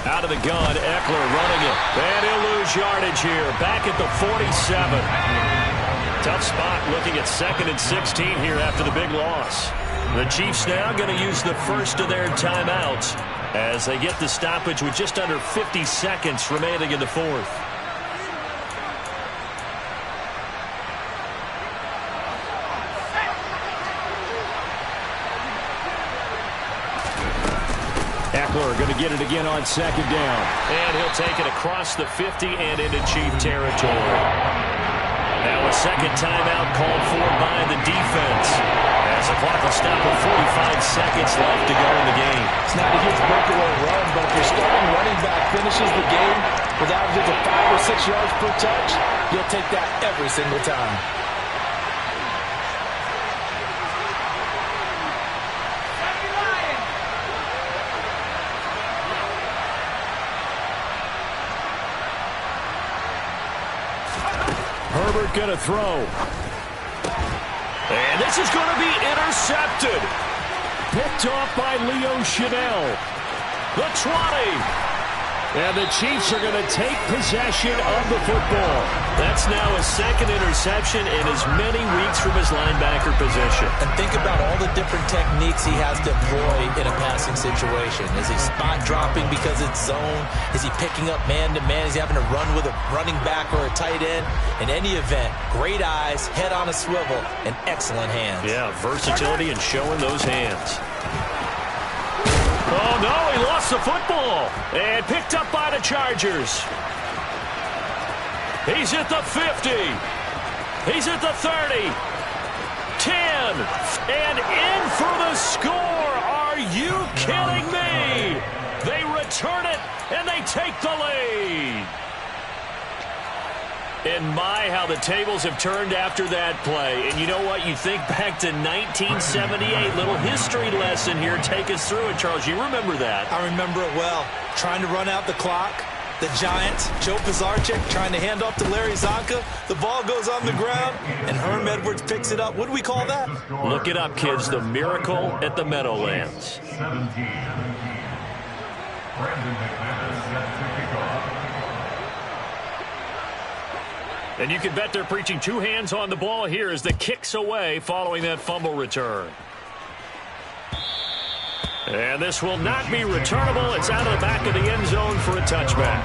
Out of the gun, Eckler running it. And he'll lose yardage here. Back at the 47. Tough spot looking at 2nd and 16 here after the big loss. The Chiefs now going to use the first of their timeouts as they get the stoppage with just under 50 seconds remaining in the fourth. Eckler going to get it again on 2nd down. And he'll take it across the 50 and into Chief territory. Now a second timeout called for by the defense. As the clock will stop with 45 seconds left to go in the game. It's not a huge breakaway run, but if your starting running back finishes the game with averages of 5 or 6 yards per touch, you'll take that every single time. Herbert going to throw. And this is going to be intercepted. Picked off by Leo Chanel. The 20. And the Chiefs are going to take possession of the football. That's now a 2nd interception in as many weeks from his linebacker position. And think about all the different techniques he has to employ in a passing situation. Is he spot dropping because it's zone? Is he picking up man-to-man? Is he having to run with a running back or a tight end? In any event, great eyes, head on a swivel, and excellent hands. Yeah, versatility and showing those hands. Oh, no, he lost the football. And picked up by the Chargers. He's at the 50. He's at the 30. 10. And in for the score. Are you kidding me? They return it, and they take the lead. And my, how the tables have turned after that play. And you know what? You think back to 1978. Little history lesson here. Take us through it, Charles. You remember that. I remember it well. Trying to run out the clock. The Giants, Joe Pisarcik trying to hand off to Larry Zonka. The ball goes on the ground, and Herm Edwards picks it up. What do we call that? Look it up, kids. The miracle at the Meadowlands. 17. Brandon McManus set to kick off. And you can bet they're preaching two hands on the ball here as the kick's away following that fumble return. And this will not be returnable. It's out of the back of the end zone for a touchback.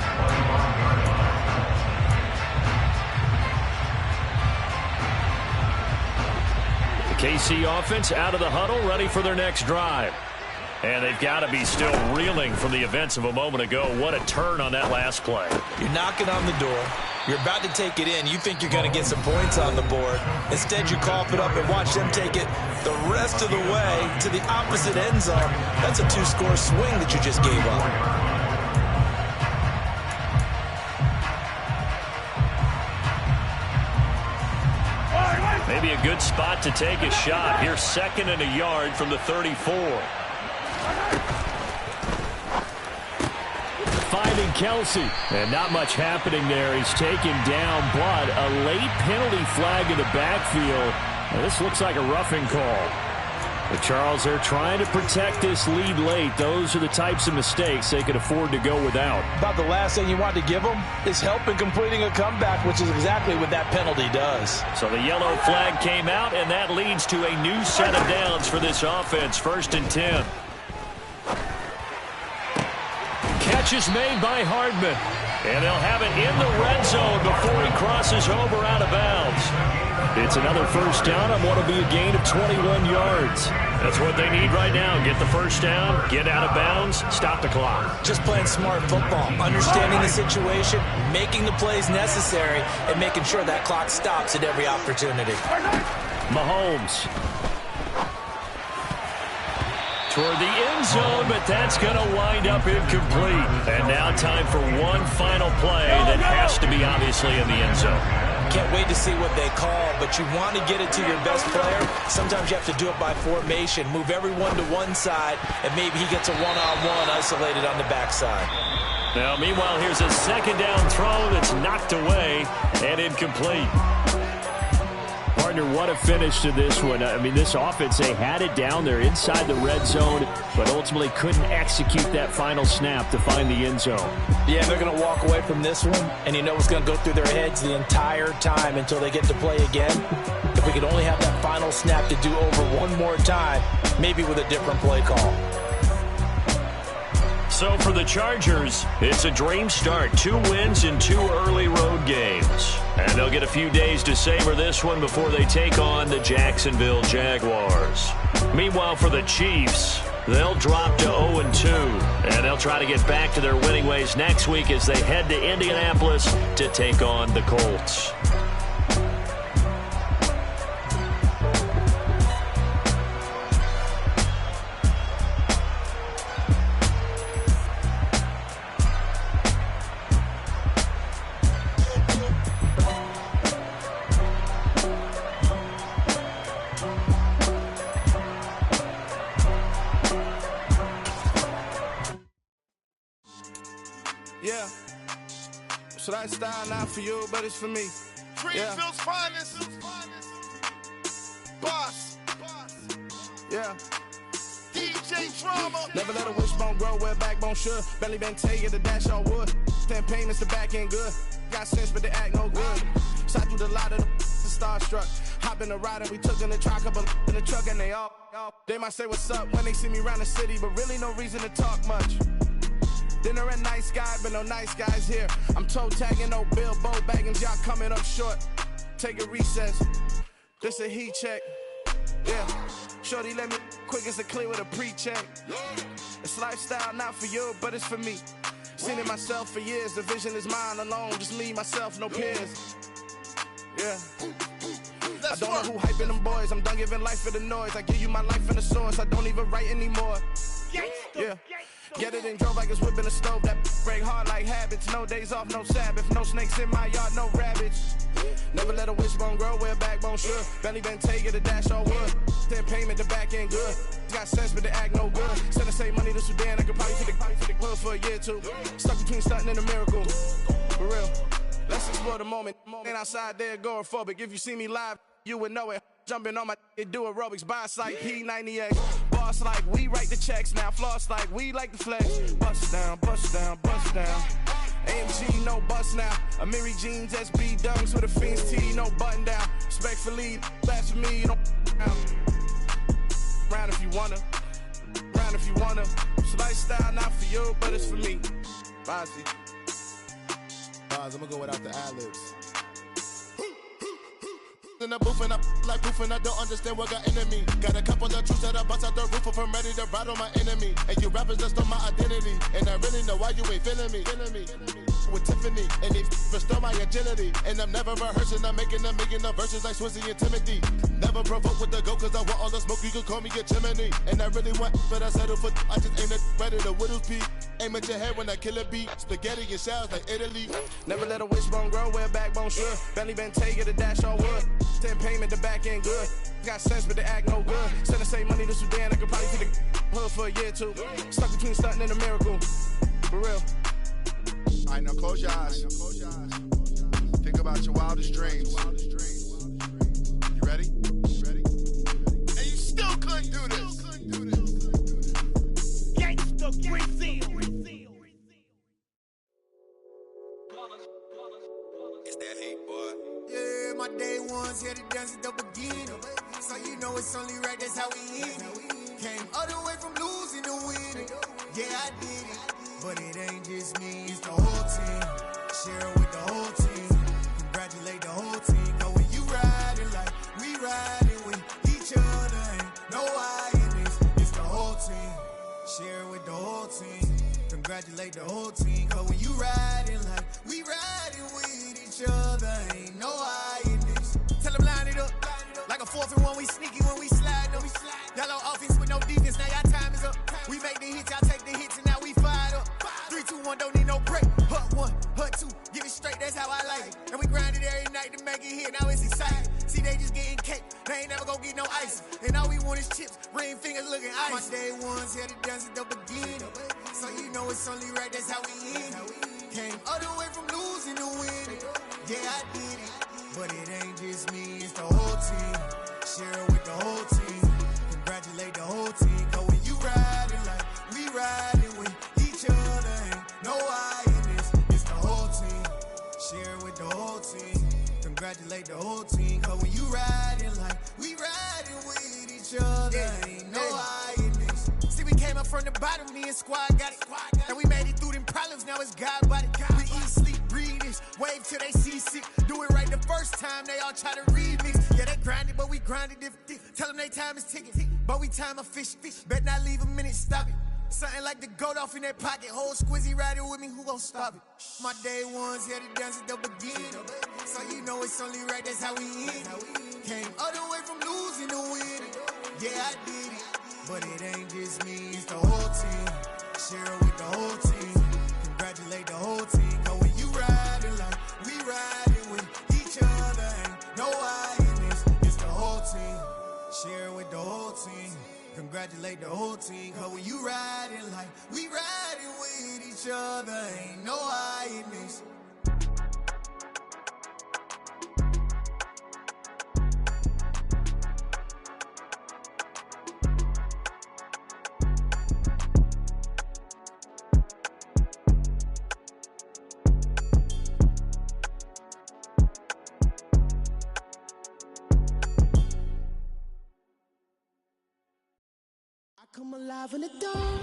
The KC offense out of the huddle, ready for their next drive. And they've got to be still reeling from the events of a moment ago. What a turn on that last play. You're knocking on the door. You're about to take it in. You think you're going to get some points on the board. Instead, you cough it up and watch them take it the rest of the way to the opposite end zone. That's a two-score swing that you just gave up. Maybe a good spot to take a shot. Here's 2nd and a yard from the 34. Finding Kelsey. And not much happening there. He's taken down, but a late penalty flag in the backfield. Now, this looks like a roughing call. But Charles, they're trying to protect this lead late. Those are the types of mistakes they could afford to go without. About the last thing you want to give them is help in completing a comeback, which is exactly what that penalty does. So the yellow flag came out, and that leads to a new set of downs for this offense. 1st and 10. Catch is made by Hardman. And they'll have it in the red zone before he crosses over out of bounds. It's another first down on what will be a gain of 21 yards. That's what they need right now. Get the first down, get out of bounds, stop the clock. Just playing smart football, understanding the situation, making the plays necessary, and making sure that clock stops at every opportunity. Mahomes. Toward the end zone, but that's going to wind up incomplete. And now time for one final play that has to be obviously in the end zone. Can't wait to see what they call, but you want to get it to your best player. Sometimes you have to do it by formation. Move everyone to one side, and maybe he gets a one-on-one isolated on the backside. Now, meanwhile, here's a 2nd down throw that's knocked away and incomplete. Partner, what a finish to this one. I mean, this offense, they had it down there inside the red zone, but ultimately couldn't execute that final snap to find the end zone. Yeah, they're going to walk away from this one, and you know what's going to go through their heads the entire time until they get to play again. If we could only have that final snap to do over one more time, maybe with a different play call. So for the Chargers, it's a dream start. 2 wins in 2 early road games. And they'll get a few days to savor this one before they take on the Jacksonville Jaguars. Meanwhile, for the Chiefs, they'll drop to 0-2. And they'll try to get back to their winning ways next week as they head to Indianapolis to take on the Colts. Yeah. So that style not for you, but it's for me. Greenville's finest. Boss. Yeah. DJ Drama. Never let a wishbone grow where backbone should. Belly been taking the dash on wood. 10 payments, the back end good. Got sense, but they act no good. Shot through the lot of the starstruck. Hop in the ride and we took in the truck, couple in the truck, and they all. They might say what's up when they see me around the city, but really no reason to talk much. Dinner a nice guy, but no nice guys here. I'm toe tagging, no Bilbo Baggins, y'all coming up short. Take a recess. This a heat check. Yeah. Shorty let me quick as a clear with a pre-check. It's lifestyle, not for you, but it's for me. Seen it myself for years, the vision is mine alone. Just me, myself, no peers. Yeah. I don't know who hyping them boys. I'm done giving life for the noise. I give you my life in the source. I don't even write anymore. Yeah. Get it and drove like it's whipping a stove. That break hard like habits. No days off, no Sabbath. No snakes in my yard, no rabbits. Never let a wishbone grow where a backbone should. Belly been taking a dash all wood. Then payment, the back end good. Got sense, but they act no good. Send the same money to Sudan. I could probably take the hood for a year or two. Stuck between stunting and a miracle. For real. Let's explore the moment. Ain't outside there agoraphobic. If you see me live, you would know it. Jumping on my do aerobics. Boss like P90X. Boss like we write the checks now. Floss like we like the flex. Bust down, bust down, bust down. AMG, no bust now. Amiri jeans, SB dunks with a Fiends T, no button down. Respectfully, that's for me, you don't down. Round if you wanna. Round if you wanna. It's lifestyle, not for you, but it's for me. Bossy. I'm gonna go without the ad-libs. In the booth and I like proof and I don't understand what got into me. Got a couple of truths that I bust out the roof if I'm ready to battle my enemy. And you rappers just on my identity. And I really know why you ain't feeling me. With Tiffany, and they restore my agility. And I'm never rehearsing, I'm making a million of verses like Swizzy and Timothy. Never provoke with the go, cause I want all the smoke, you can call me a chimney. And I really want, but I settle for, I just ain't ready to Whittles peak. Aim at your head when I kill a beat. Spaghetti and shells like Italy. Never let a wishbone grow where a backbone should. Belly been taking a dash all wood. Then payment, the back end good. Got sense, but they act no good. Send the same money to Sudan, I could probably take the hood for a year or two. Stuck between stunting and a miracle. For real. All right, now close your eyes. Think about your wildest dreams. You ready? And you still couldn't do this. Gangsta Brazil. It's that hate, boy. Yeah, my day ones here to dance at the beginning. So you know it's only right, that's how we end it. Came all the way from losing to winning. Yeah, I did it. But it ain't just me, it's the whole team. Share it with the whole team. Congratulate the whole team. Cause when you riding like we riding with each other, ain't no I in this. It's the whole team. Share it with the whole team. Congratulate the whole team. Cause when you riding like we riding with each other, ain't no I in this. Tell them line it up. Like a 4th and 1, we sneaky when we slide them. Y'all on offense with no defense, now y'all time is up. We make the hits, y'all take the hits, and now we fired up. 3, 2, 1, don't need no break. Hut 1, hut 2, give it straight, that's how I like it. And we grind it every night to make it hit, now it's exciting. See, they just getting cake, they ain't never gonna get no ice. And all we want is chips, ring fingers looking ice. My day ones here to dance at the beginning. So you know it's only right, that's how we end it. Came all the way from losing to winning. Yeah, I did it. But it ain't just me, it's the whole team. Share it with the whole team. Congratulate the whole team. Cause when you riding like we riding with each other, ain't no I in this. It's the whole team. Share it with the whole team. Congratulate the whole team. Cause when you riding like we riding with each other, ain't no I in this. See, we came up from the bottom, me and squad got it. And we made it through them problems, now it's God body. We eat, sleep, breathe this, wave till they see sick. Do it right the first time, they all try to remix. Yeah, they grinded, but we grinded different. Tell them they time is ticking, but we time a fish. Bet not leave a minute, stop it. Something like the goat off in that pocket. Whole squizzy riding with me, who gon' stop it? My day ones here to dance at the beginning. So you know it's only right, that's how we end it. Came all the way from losing to winning. Yeah, I did it. But it ain't just me, it's the whole team. Share it with the whole team. Congratulate the whole team. Cause when you riding like we riding with each other, ain't no I in this. It's the whole team. Share it with the whole team. Congratulate the whole team. Cause when you riding like we riding with each other, ain't no I in this. Come alive in the dark,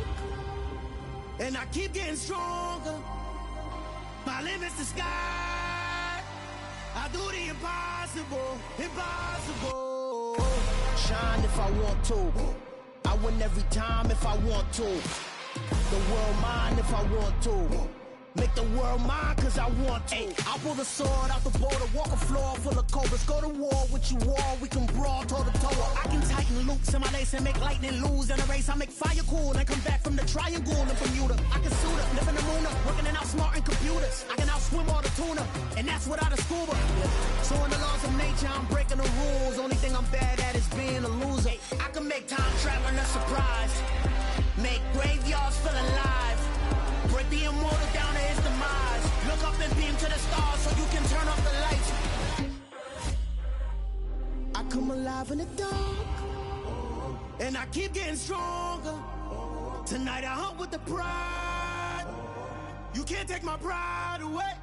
and I keep getting stronger. My limit's the sky. I do the impossible, impossible. Shine if I want to. I win every time if I want to. The world mine if I want to. Make the world mine cause I want to. Ay, I'll pull the sword out the border, walk a floor full of cobras. Go to war with you all, we can brawl toe to toe. I can tighten loops in my lace and make lightning lose in a race. I make fire cool and come back from the triangle in Bermuda. I can suit up, live in the moon up, working and outsmarting computers. I can outswim all the tuna, and that's without a scuba. So in the laws of nature, I'm breaking the rules. Only thing I'm bad at is being a loser. Ay, I can make time traveling a surprise. Make graveyards feel alive. Break the immortal down to his demise. Look up and beam to the stars so you can turn off the lights. I come alive in the dark, and I keep getting stronger. Tonight I hunt with the pride. You can't take my pride away.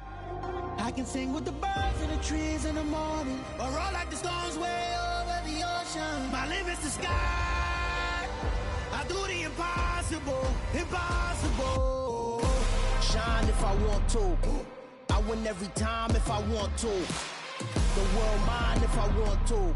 I can sing with the birds and the trees in the morning, or roll like the storms way over the ocean. My limit's the sky. I do the impossible, impossible. Shine if I want to. I win every time if I want to. The world mine if I want to.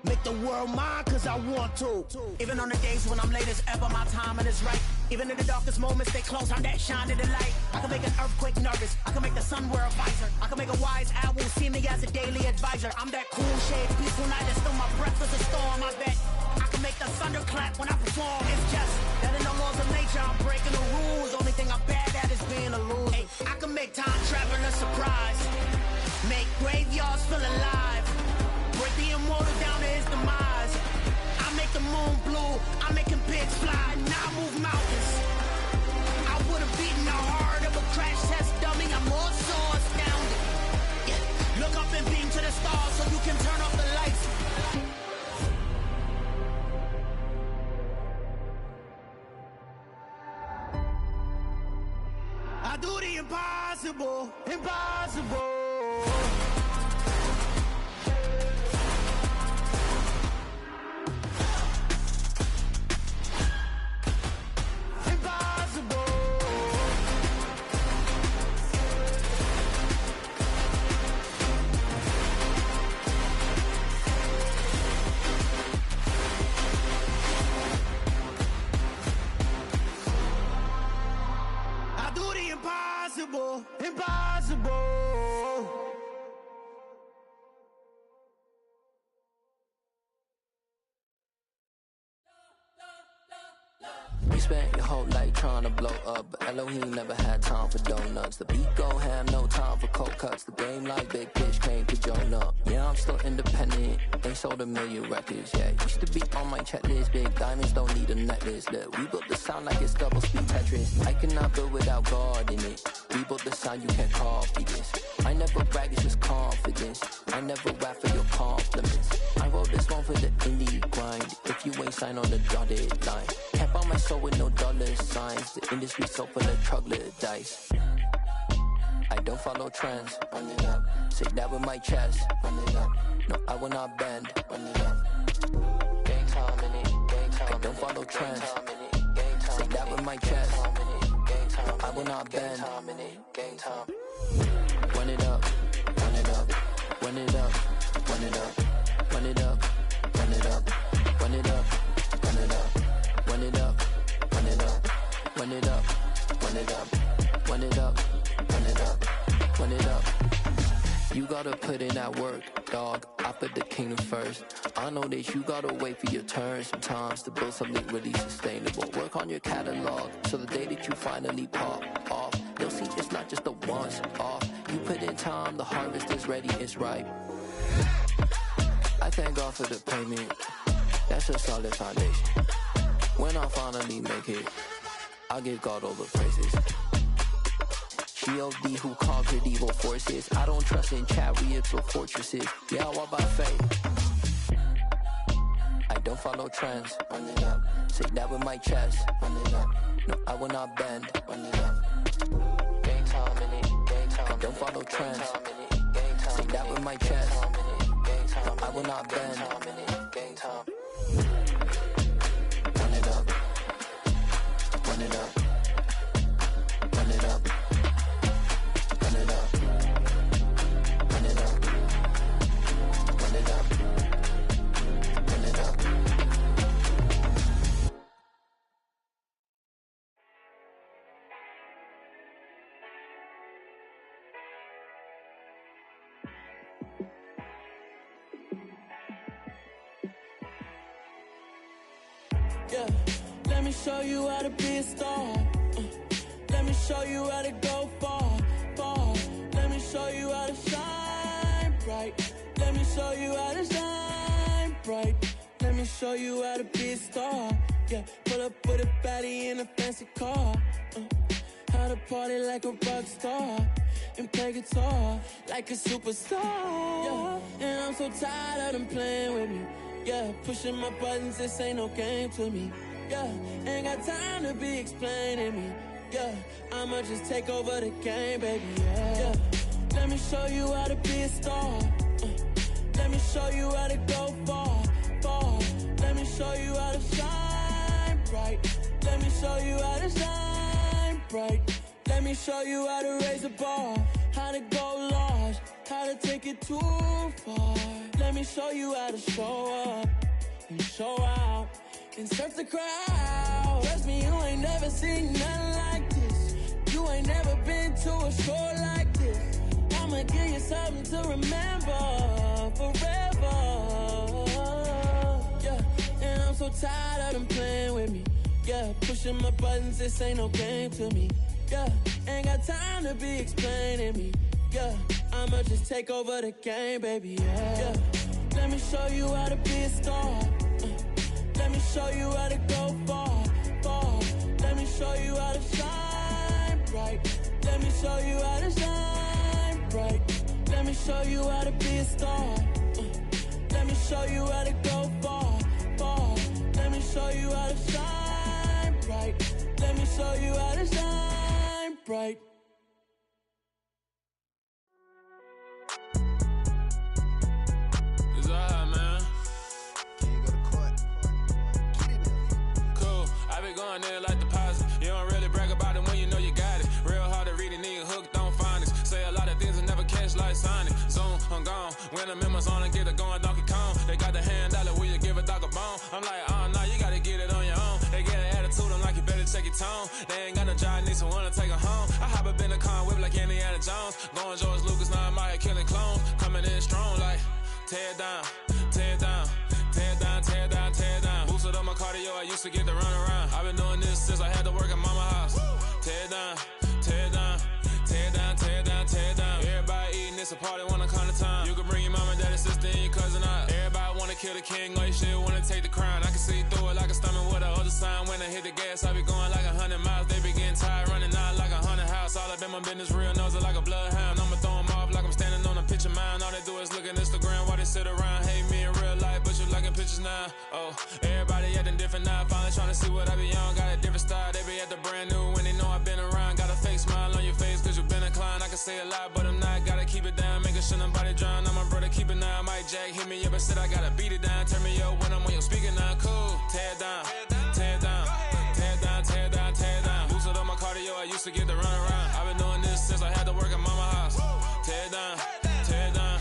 Make the world mine cause I want to. Even on the days when I'm late as ever, my timing is right. Even in the darkest moments, stay close, I'm that shine in the light. I can make an earthquake nervous, I can make the sun wear a visor. I can make a wise owl see me as a daily advisor. I'm that cool shade, peaceful night that's still my breath is a storm, I bet. I can make the thunder clap when I perform. It's just that in the laws of nature, I'm breaking the rules. Only thing I'm bad at is being a loser. Ay, I can make time traveling a surprise. Make graveyards feel alive. Break the immortal down to his demise. I make the moon blue, I'm making pigs fly. Now I move mountains. I would've beaten the heart of a crash test dummy. I'm more so astounded. Yeah. Look up and beam to the stars so you can turn off the lights. I do the impossible, impossible. Impossible, impossible. You spent your whole life trying to blow up, but Elohim never had time for donuts. The beat go ham, no time for cold cuts. The game like big fish came to Jonah. Yeah, I'm still independent, ain't sold 1 million records. Yeah, used to be on my checklist. Big diamonds don't need a necklace. Look, we built the sound like it's double speed Tetris. I cannot build without God in it. We built the sound, you can't copy this. I never brag, it's just confidence. I never rap for your compliments. I wrote this one for the indie grind. If you ain't signed on the dotted line, can't buy my soul with no dollar signs. The industry so full of troglodytes. I don't follow trends. Run it up. Say that with my chest. Run it up. No, I will not bend. Run it up. Gang time in it. Gang time. I don't follow trends. Say that with my chest. No, I will not bend. Gang time. Run it up. Run it up. Run it up. Run it up. Run it up. Run it up. Run it up. Run it up. Run it up. Run it up. Run it up. Run it up. Run it up. Run it up. Run it up. You gotta put in that work, dog. I put the kingdom first. I know that you gotta wait for your turn sometimes to build something really sustainable. Work on your catalog, so the day that you finally pop off, you'll see it's not just a once off. You put in time, the harvest is ready, it's ripe. I thank God for the payment. That's a solid foundation. When I finally make it, I'll give God all the praises. G.O.D. who conquered evil forces. I don't trust in chariots or fortresses. Yeah, I walk by faith. I don't follow trends. Run it up. Say that with my chest. Run it up. No, I will not bend. Run it up. Gang time in it. Gang time. I don't follow trends. Say that with my chest. No, I will not bend. Gang time. Run it up. Run it up. Run it up. Run it up. Run it up. Run it up. Run it up. Yeah, let me show you how to be a star. Let me show you how to go far, far. Let me show you how to shine bright. Let me show you how to shine bright. Let me show you how to be a star. Yeah, pull up with a baddie in a fancy car. How to party like a rock star and play guitar like a superstar. Yeah, and I'm so tired of them playing with me. Yeah, pushing my buttons, this ain't no game to me. Yeah, ain't got time to be explaining me. Yeah, I'ma just take over the game, baby. Yeah, let me show you how to be a star. Let me show you how to go far, far. Let me show you how to shine bright. Let me show you how to shine bright. Let me show you how to raise the bar, how to go large, how to take it too far. Let me show you how to show up and show out and surf the crowd. Trust me, you ain't never seen nothing like this. You ain't never been to a show like this. I'ma give you something to remember forever. Yeah, and I'm so tired of them playing with me. Yeah, pushing my buttons, this ain't no game to me. Yeah, ain't got time to be explaining me. Yeah, I'ma just take over the game, baby. Yeah, let me show you how to be a star. Let me show you how to go far, far. Let me show you how to shine bright. Let me show you how to shine bright. Let me show you how to be a star. Let me show you how to go far, far. Let me show you how to shine bright. Let me show you how to shine bright. It's alright, man. Can you go to court? Get in there. Cool. I been going there like deposit. You don't really brag about it when you know you got it. Real hard to read a nigga hooked on phonics. Say a lot of things and never catch like Sonic. Zoom, I'm gone. When the members on and get it going Donkey Kong. They got the hand dollar, will you give a dog a bone? I'm like, oh no, you gotta get it on your own. They get an attitude, I'm like, you better check your tone. They ain't got no job, need someone to take her home. I hop up in the car, whip like Indiana Jones. Going George Lucas, now I'm out here killing clones. Coming in strong like, tear down, tear down, tear down, tear down, tear down. Boosted up my cardio, I used to get to run around. I've been doing this since I had to work at mama house. Tear down, tear down, tear down, tear down, tear down. Everybody eating, it's a party, wanna come to time. You can bring your mama, daddy, sister, and your cousin out. Everybody wanna kill the king, or you shit wanna take the crown. I can see through it like a stomach with a other sign. When I hit the gas, I be going like 100 miles. They be getting tired, running out like 100 house. All up in my business, real nose it like a bloodhound. I'ma throw 'em off like I'm standing on a picture mound. All they do is look at Instagram while they sit around. Hate me in real life, but you liking pictures now. Oh, everybody acting different now. Finally trying to see what I be on. Got a different style, they be at the brand new when they know I've been around. Got a fake smile on your face cause you been inclined. I can say a lot, but I'm not. Gotta keep it down, making sure nobody drown. I'm my brother, keep it now. Mike Jack hit me up and said I gotta beat it down. Turn me up when I'm on your speaker now. Cool, tear down, tear down, tear down, tear down, tear down. Boosted up my cardio, I used to get to run around. I've been doing this since I had to work at mama house. Tear down, tear down,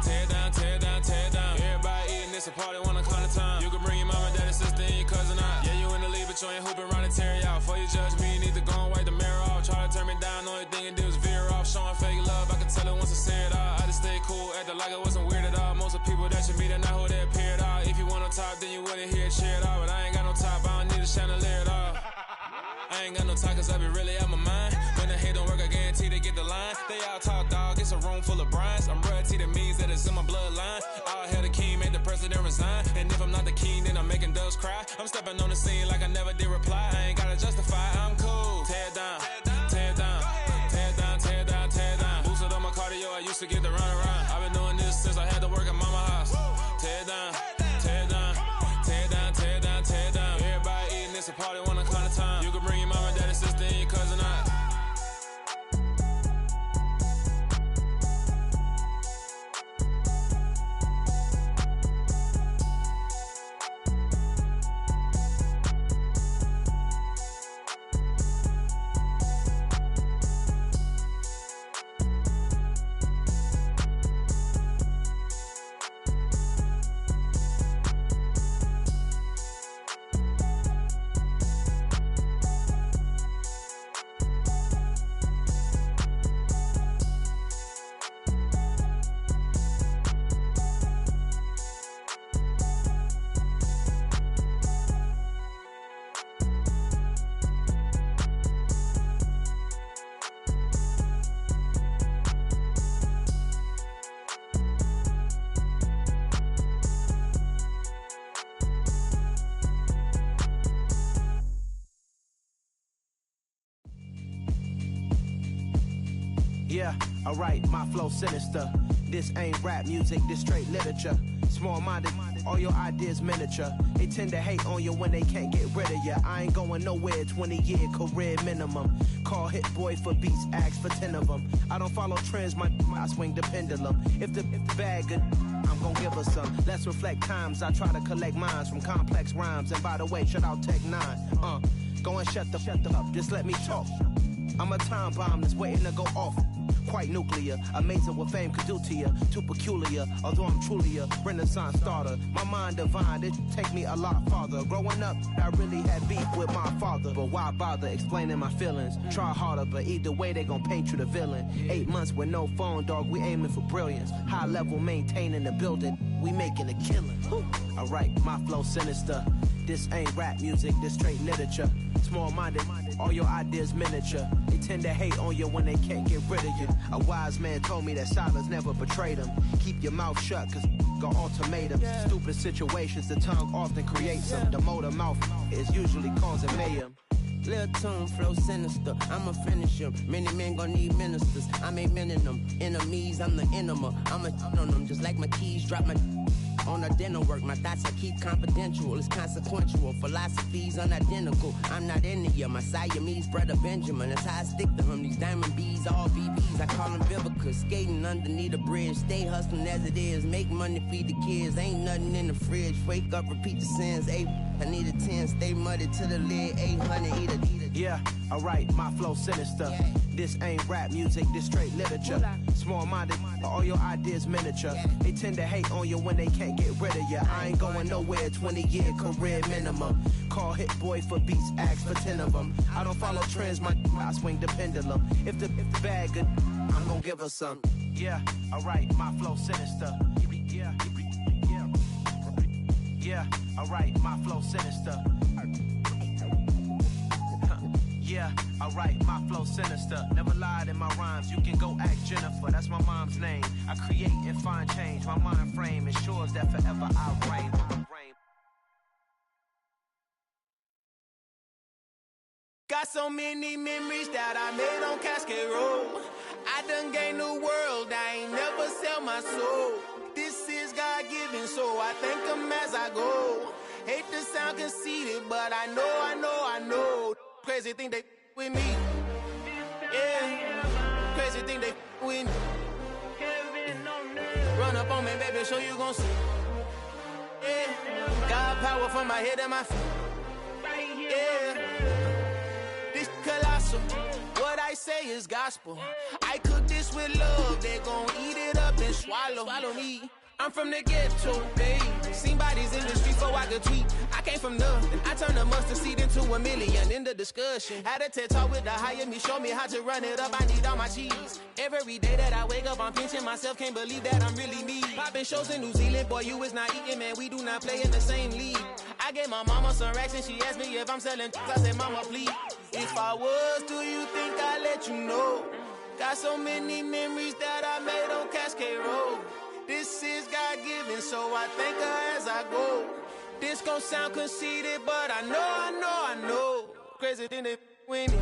tear down, tear down, tear down. Everybody eating, it's a party, wanna come to time. You can bring your mama, daddy, sister, and your cousin out. Yeah, you in the lead, but you ain't hooping around and tear you out. Before you judge me, you need to go and wipe the mirror off. Try to turn me down, only thing you do is veer off. Showing fake love, I can tell it once I say it all. I just stay cool, acting like it wasn't weird at all. Most of the people that you meet are not who they appear at all. If you want on top, then you wouldn't hear it cheer at all. But I ain't got no top, I don't need a chandelier at all. I ain't got no time cause I be really out my mind. When the hate don't work, I guarantee they get the line. They all talk dog, it's a room full of brines. I'm royalty, that means that it's in my bloodline. All hail the king, made the president resign. And if I'm not the king, then I'm making doves cry. I'm stepping on the scene like I never did reply. I ain't gotta justify, I'm cool. Tear down, tear down, tear down, tear down, tear down. Boosted up my cardio, I used to get to run around. I've been doing this since I had to work at mama house. Tear down, tear down, tear down, tear down, tear down. Everybody eating, it's a party, wanna come to time. You can bring your mama, daddy, sister, and your cousin out. Yeah, alright, my flow sinister. This ain't rap music, this straight literature. Small-minded, all your ideas miniature. They tend to hate on you when they can't get rid of you. I ain't going nowhere, 20-year career minimum. Call Hit Boy for beats, ask for 10 of them. I don't follow trends, I swing the pendulum. If the bag good, I'm gon' give her some. Let's reflect times, I try to collect minds from complex rhymes. And by the way, shout out Tech 9. Go and shut the up, just let me talk. I'm a time bomb that's waiting to go off. Quite nuclear, amazing what fame could do to you. Too peculiar, although I'm truly a renaissance starter. My mind divine, it take me a lot farther. Growing up, I really had beef with my father. But why bother explaining my feelings? Try harder, but either way they gon' paint you the villain. 8 months with no phone, dog, we aiming for brilliance. High level maintaining the building, we making a killing. Alright, my flow sinister. This ain't rap music, this straight literature. Small-minded, all your ideas miniature. They tend to hate on you when they can't get rid of you. A wise man told me that silence never betrayed him. Keep your mouth shut, cause got ultimatums. Stupid situations, the tongue often creates them. The motor mouth is usually causing mayhem. Lil' tune, flow sinister, I'ma finish him. Many men gon' need ministers, I'm aiming them. Enemies, I'm the enema, I'ma on them. Just like my keys, drop my on a dinner work. My thoughts I keep confidential, it's consequential. Philosophies unidentical, I'm not into you. My Siamese brother Benjamin, that's how I stick to him. These diamond bees, all BBs, I call them Vivica. Skating underneath a bridge, stay hustling as it is. Make money, feed the kids, ain't nothing in the fridge. Wake up, repeat the sins, I need a 10, stay muddy to the lid, 800, eat it. Yeah, alright, my flow sinister. This ain't rap music, this straight literature. Small-minded, all your ideas miniature. They tend to hate on you when they can't get rid of you. I ain't going nowhere, 20-year career minimum. Call Hit Boy for beats, ask for 10 of them. I don't follow trends, I swing the pendulum. If the bag good, I'm gon' give her some. Yeah, alright, my flow sinister. Yeah, alright, my flow sinister. Yeah, alright, my flow sinister. Never lied in my rhymes, you can go ask Jennifer. That's my mom's name. I create and find change. My mind frame ensures that forever I'll reign. Got so many memories that I made on Cascade Road. I done gained the world, I ain't never sell my soul. This is God-given, so I thank him as I go. Hate to sound conceited, but I know. Crazy thing they with me. Yeah, crazy thing they with me. Run up on me, baby, show you gon' see. Yeah, got power from my head and my feet. Yeah, this colossal. What I say is gospel. I cook this with love, they gon' eat it up and swallow me. I'm from the ghetto, baby. Seen bodies in the streets so I could tweet. I came from nothing. I turned a mustard seed into a million in the discussion. Had a TED talk with the higher me, show me how to run it up. I need all my cheese. Every day that I wake up, I'm pinching myself. Can't believe that I'm really me. Popping shows in New Zealand, boy, you is not eating, man. We do not play in the same league. I gave my mama some racks and she asked me if I'm selling. I said, mama, please. If I was, do you think I'd let you know? Got so many memories that I made on Cascade Road. This is God-given, so I thank her as I go. This gon' sound conceited, but I know. Crazy thing they with me.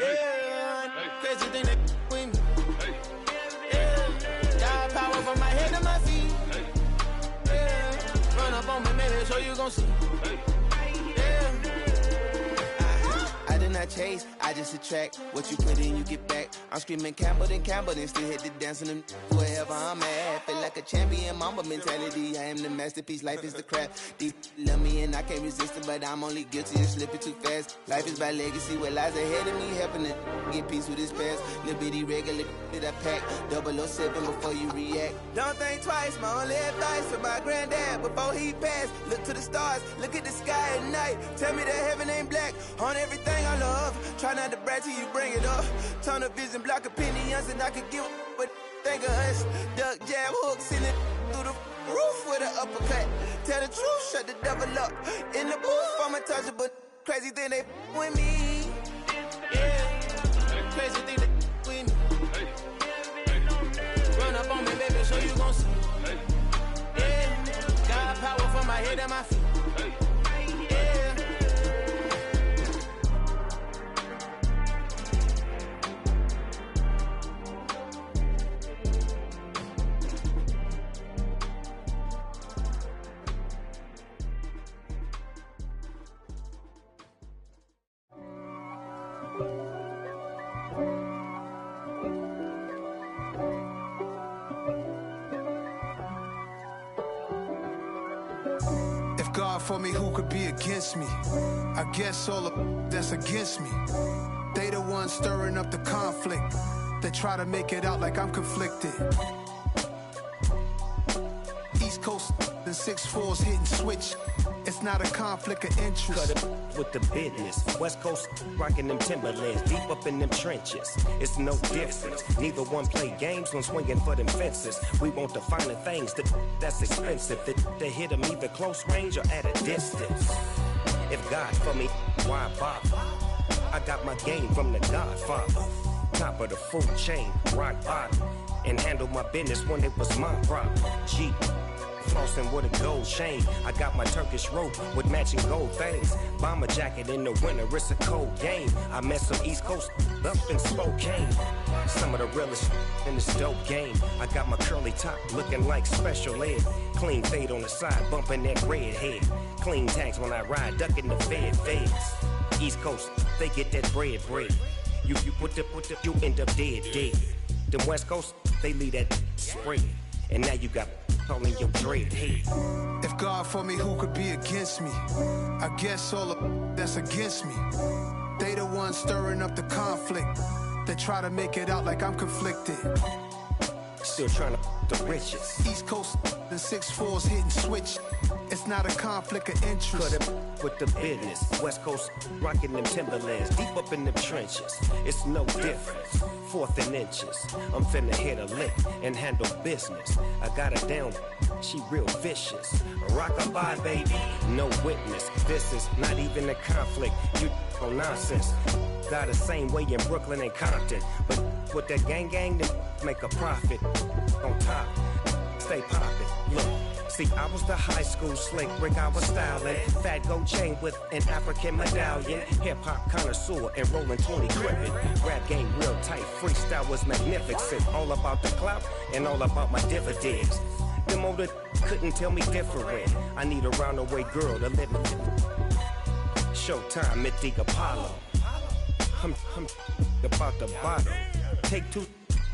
Yeah, crazy thing they with me. Yeah, got power from my head to my feet. Yeah, run up on me, maybe so you gon' see. I did not chase, I just attract. What you put in, you get back. I'm screaming Campbell, then still hit the dance and them wherever I'm at. Feel like a champion, mamba mentality. I am the masterpiece, life is the crap. Deep love me and I can't resist it, but I'm only guilty of slipping too fast. Life is by legacy, what lies ahead of me, helping to get peace with his past. Little bitty regular that I pack, 007 before you react. Don't think twice, my only advice for my granddad before he passed. Look to the stars, look at the sky at night. Tell me that heaven ain't black on everything I love. Try not to brag till you bring it up. Tunnel vision, block opinions, and I could give but think of us. Duck jab hooks in it through the roof with an uppercut. Tell the truth, shut the devil up. In the booth, I'm untouchable. Crazy thing they with me. Yeah, crazy thing they with me. Run up on me, baby, so you gon' see. Yeah, got power from my head and my feet. If God for me, who could be against me? I guess all of that's against me. They the ones stirring up the conflict. They try to make it out like I'm conflicted. East Coast and 6'4's hitting switch. It's not a conflict of interest. Cut it with the business. West Coast rocking them Timberlands, deep up in them trenches. It's no difference. Neither one play games when swinging for them fences. We want the finer things that's expensive. That hit them either close range or at a distance. If God for me, why bother? I got my game from the Godfather. Top of the food chain, rock bottom. And handle my business when it was my problem. G. Flossing with a gold chain. I got my Turkish rope with matching gold things. Bomber jacket in the winter, it's a cold game. I met some East Coast up in Spokane. Some of the realest in this dope game. I got my curly top looking like special ed. Clean fade on the side, bumping that red head. Clean tags when I ride, ducking the feds. East Coast, they get that bread. You you end up dead. Them West Coast, they leave that spread. And now you got all in your dread head. If God for me, who could be against me? I guess all of that's against me. They the ones stirring up the conflict. They try to make it out like I'm conflicted. Still trying to the riches. East Coast and 6'4's hitting switch. It's not a conflict of interest. Cut it with the business. West Coast rocking them Timberlands, deep up in them trenches. It's no difference. 4th and inches. I'm finna hit a lick and handle business. I got her down, she real vicious. Rock-a-bye, baby, no witness. This is not even a conflict. You on nonsense. Got the same way in Brooklyn and Compton. But with that gang, then make a profit. On top, stay poppin'. Look. See, I was the high school slick brick, I was styling. Fat gold chain with an African medallion. Hip-hop connoisseur and rolling 20 gripping. Rap game real tight, freestyle was magnificent. All about the clout and all about my dividends. Them older couldn't tell me different. I need a roundaway girl to live in. Showtime at the Apollo. I'm about the bottom. Take 2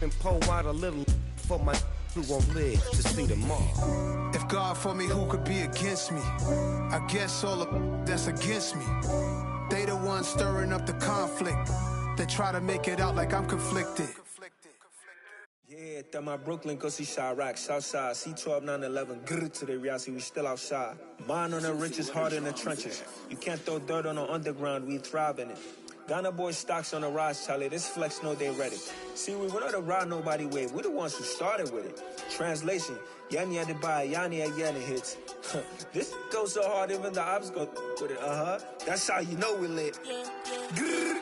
and pull out a little for my who won't live to see tomorrow. If God for me, who could be against me? I guess all of that's against me. They the ones stirring up the conflict. They try to make it out like I'm conflicted. Yeah, that my Brooklyn, go see Chirac, Southside, C12, 911, grr to the reality, we still outside. Mine on the riches, hard in the trenches. You can't throw dirt on the underground, we thrive in it. Ghana boys stocks on the rise, Charlie. This flex know they ready. See, we not the ride nobody wave. We're the ones who started with it. Translation: Yanni had to buy, Yanni again it hits. This goes so hard, even the ops go with it. That's how you know we lit. Grrr.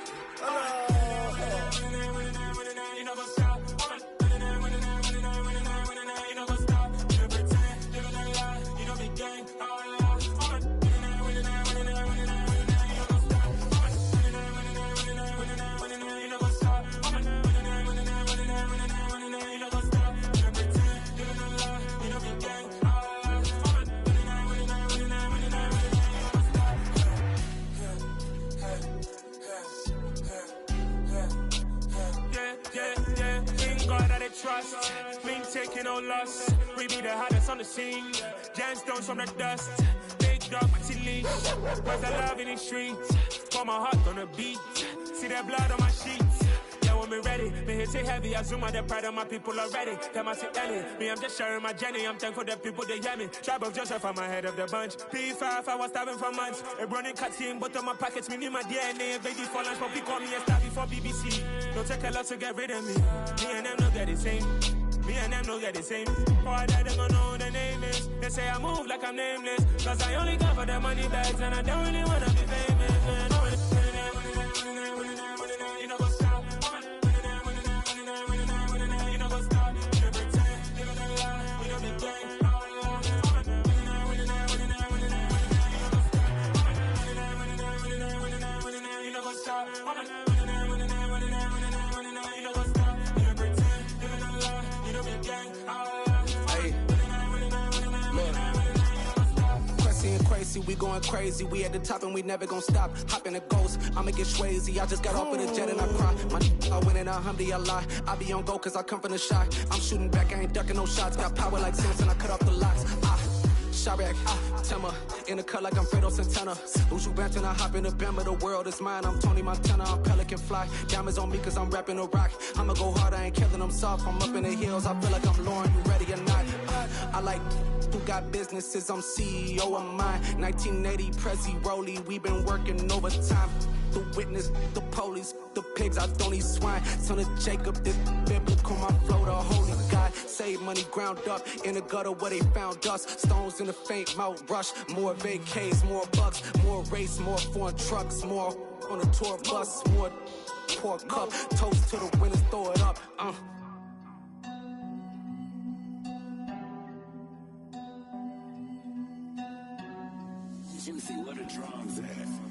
Trust, been taking no loss. We be the hottest on the scene. Gemstones from the dust. Big dog, pretty leash. Where's the love in the streets? Pour my heart on the beat. See that blood on my sheets. Yeah, when me ready, me hit it heavy. I zoom out the pride of my people already. Them I see Ellie. Me, I'm just sharing my journey. I'm thankful the people they hear me. Tribe of Joseph, I'm ahead of the bunch. P5, I was starving for months. A running cut team, but on my pockets, me need my DNA. Baby for lunch, but call me a star before BBC. Don't take a lot to get rid of me. Me and them know that the same. Me and them know that the same. All that they gonna know who the name is. They say I move like I'm nameless. Cause I only got for the money bags and I don't really wanna be famous, man. You know what's up? You know what's up? You pretend, you gonna lie, we don't be gang. You know what's up? Hey, look, Cressy and Crazy, we going crazy. We at the top and we never gonna stop. Hop in a ghost, I'ma get Swayze. I just got off of the jet and I cry. I win in a Humvee, I lie. I be on go cause I come from the shot. I'm shooting back, I ain't ducking no shots. Got power like Samson, I cut off the locks. Shabak, Timmer, in the cut like I'm Fredo Santana. Buju Banton, I hop in the Bama, the world is mine. I'm Tony Montana, I'm Pelican Fly. Diamonds on me cause I'm rapping a rock. I'ma go hard, I ain't killing them soft. I'm up in the hills, I feel like I'm Lauren, you ready or not? I like who got businesses, I'm CEO of mine. 1980 Prezi Rolly, we been working overtime. The witness, the police, the pigs, I don't eat swine. Son of Jacob, this biblical, my flow, the holy God. Save money ground up in the gutter where they found us. Stones in the faint mouth rush. More vacays, more bucks, more race, more foreign trucks, more on a tour bus, more pour cup. Toast to the winners, throw it up. Juicy, what a drums at.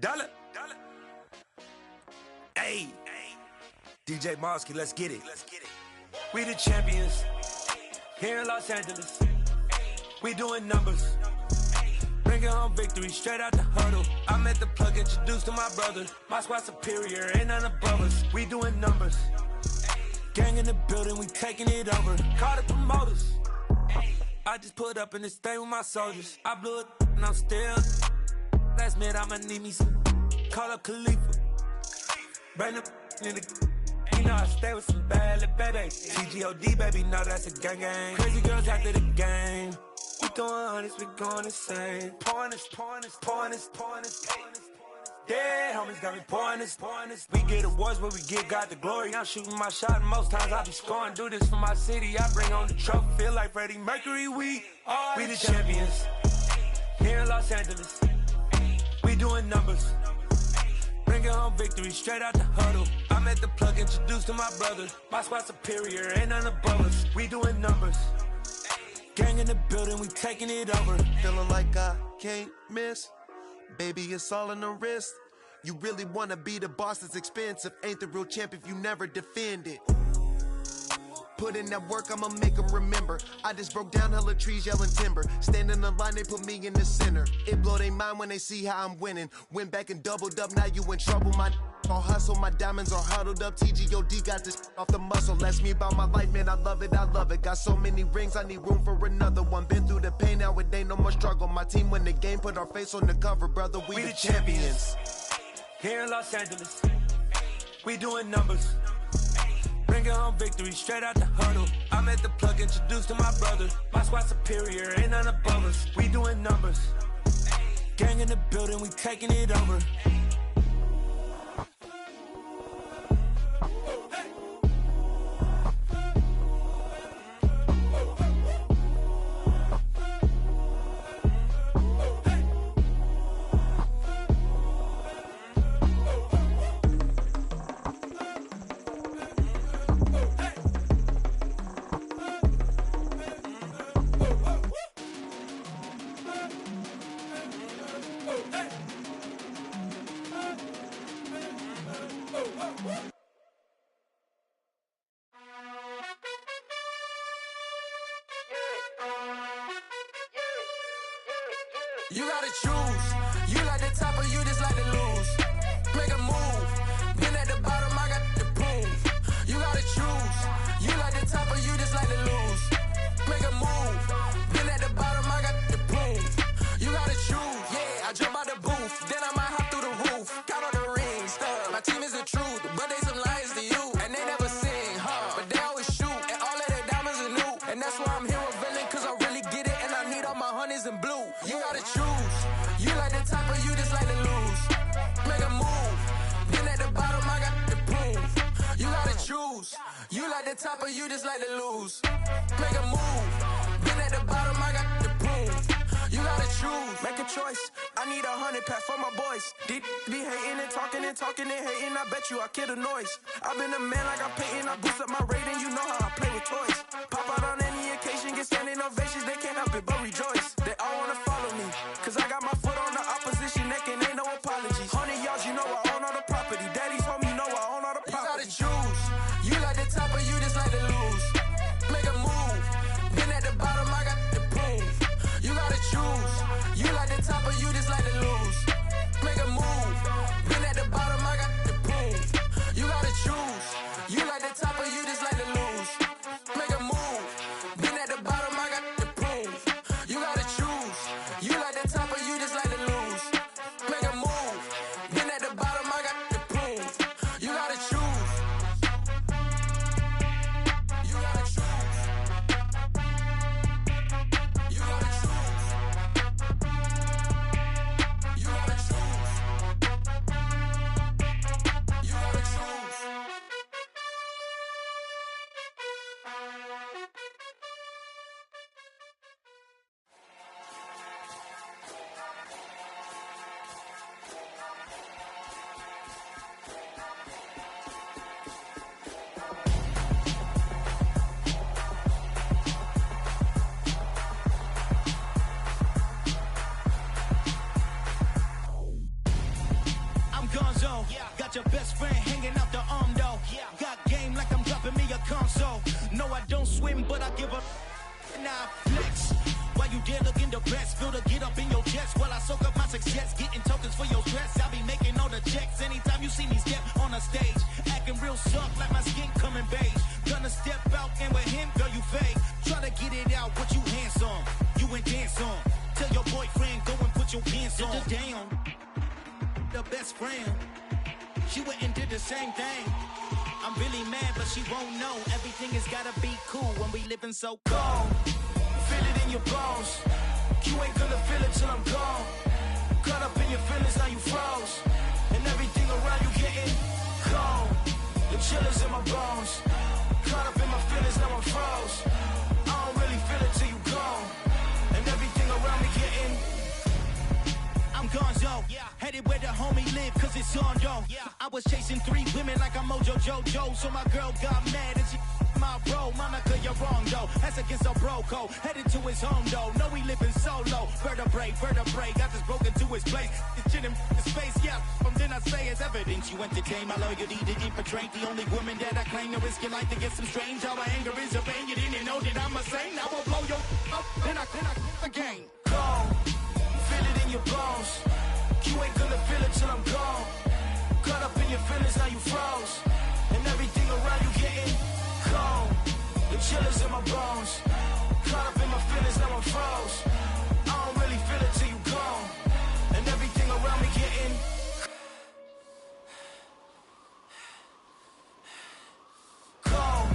Dollar. Hey, DJ Mosky, let's get it. We the champions here in Los Angeles. We doing numbers. Bringing home victory straight out the huddle. I'm at the plug, introduced to my brother. My squad superior, ain't none above us. We doing numbers. Gang in the building, we taking it over. Call the promoters. I just put up in this thing with my soldiers. I blew it and I'm still. Last minute I'ma need me some. Call up Khalifa. Bring them in the. You know I stay with some bad little babies. TGOD baby, no that's a gang gang. Crazy girls after the game. We throwing hundreds, we going insane. Pouring this. Yeah, homies got me pouring this. We get awards, but we get God the glory. I'm shooting my shot, and most times I be scoring. Do this for my city, I bring on the trophy. Feel like Freddie Mercury, we the champions. Here in Los Angeles, we doing numbers. Bringing home victory straight out the huddle. I'm at the plug, introduced to my brother. My squad superior, ain't none above us. We doing numbers. Gang in the building, we taking it over. Feeling like I can't miss. Baby, it's all in the wrist. You really wanna be the boss, it's expensive. Ain't the real champ if you never defend it. Put in that work, I'ma make them remember. I just broke down hella trees, yelling timber. Stand in the line, they put me in the center. It blow their mind when they see how I'm winning. Went back and doubled up, now you in trouble. My I'll hustle, my diamonds are huddled up. TGOD got this off the muscle. That's me about my life, man. I love it, I love it. Got so many rings, I need room for another one. Been through the pain, now it ain't no more struggle. My team win the game, put our face on the cover, brother. We the champions. Here in Los Angeles, we doing numbers. Bringing home victory straight out the huddle. I'm at the plug, introduced to my brother. My squad superior, ain't none above us. We doing numbers. Gang in the building, we taking it over. You gotta choose. You like the top or you just like to lose. Make a move. Been at the bottom, I got the proof. You gotta choose. You like the top or you just like to lose. Make a move. Been at the bottom, I got the proof. You gotta choose. Yeah, I jump out the booth. Then I might hop through the roof. Count on the rings. My team is the truth, but they some liars to you. And they never sing, but they always shoot. And all of their diamonds are new. And that's why I'm here with villain, cause I really get it. And I need all my honeys in blue. You gotta choose. You like the top or you just like to lose. Make a move. Been at the bottom, I got the proof. You gotta choose. You like the top or you just like to lose. Make a move. Been at the bottom, I got the proof. You gotta choose. Make a choice. I need 100 pack for my boys. Deep be hating and talking and hating. I bet you I kill the noise. I've been a man like I'm Peyton. I boost up my rating. You know how I play with toys. Pop out on any occasion, get standing ovations. They can't help it but rejoice. They all wanna follow me, cause I got my foot on the opposition neck and ain't no apologies. 100 yards, you know I own all the property. Daddy's home, you know I own all the property. You gotta choose. You like the top or you just like to lose. Make a move. Been at the bottom, I got the proof. You gotta choose. You like the top or you just like to lose. Make a move. Been at the bottom, I got the proof. You gotta choose. You like the top or you just like to lose. Make a move. Been at the bottom, I got the proof. You gotta choose. You like the top or you just like to lose. Make a move. Been at the bottom, I got the proof. You gotta choose. You gotta choose. You gotta choose. You gotta choose. You gotta choose. I'm Gonzo. Got your best friend hanging out the arm though. Got game like I'm dropping me a console. No, I don't swim, but I give a now flex. While you there looking the best, feel the get up in your chest while I soak up my success, getting tokens for your stress. I be making all the checks anytime you see me step on a stage, acting real soft like my skin coming beige. Gonna step out and with him, girl, you fake. Try to get it out, what you hands on? You and dance on. Tell your boyfriend go and put your pants on. Down. The best friend, she went and did the same thing. I'm really mad, but she won't know. Everything has gotta be cool when we living so cold. Feel it in your bones. You ain't gonna feel it till I'm gone. Caught up in your feelings, now you froze. And everything around you getting cold. The chill is in my bones. Caught up in my feelings, now I'm froze. I don't really feel it till you gone. And everything around me getting I'm Gonzo, headed where the homie live, cause it's on though. I was chasing 3 women like I'm Mojo Jojo, so my girl got mad and she my bro. Monica, you're wrong though, that's against our bro code. Headed to his home though, know he living solo. Vertebrae, got this broken to his place. It's chin in his face, yeah. From then I say it's evidence you entertain my loyalty to infiltrate. The only woman that I claim to risk your life to get some strange. How my anger is a pain, you didn't know that I'm a saint. I will blow your up, then I again. Go. Feel it in your bones. You ain't gonna feel it till I'm gone. Caught up in your feelings. killers in my bones. Caught up in my feelings, now I'm froze. I don't really feel it till you gone. And everything around me getting cold.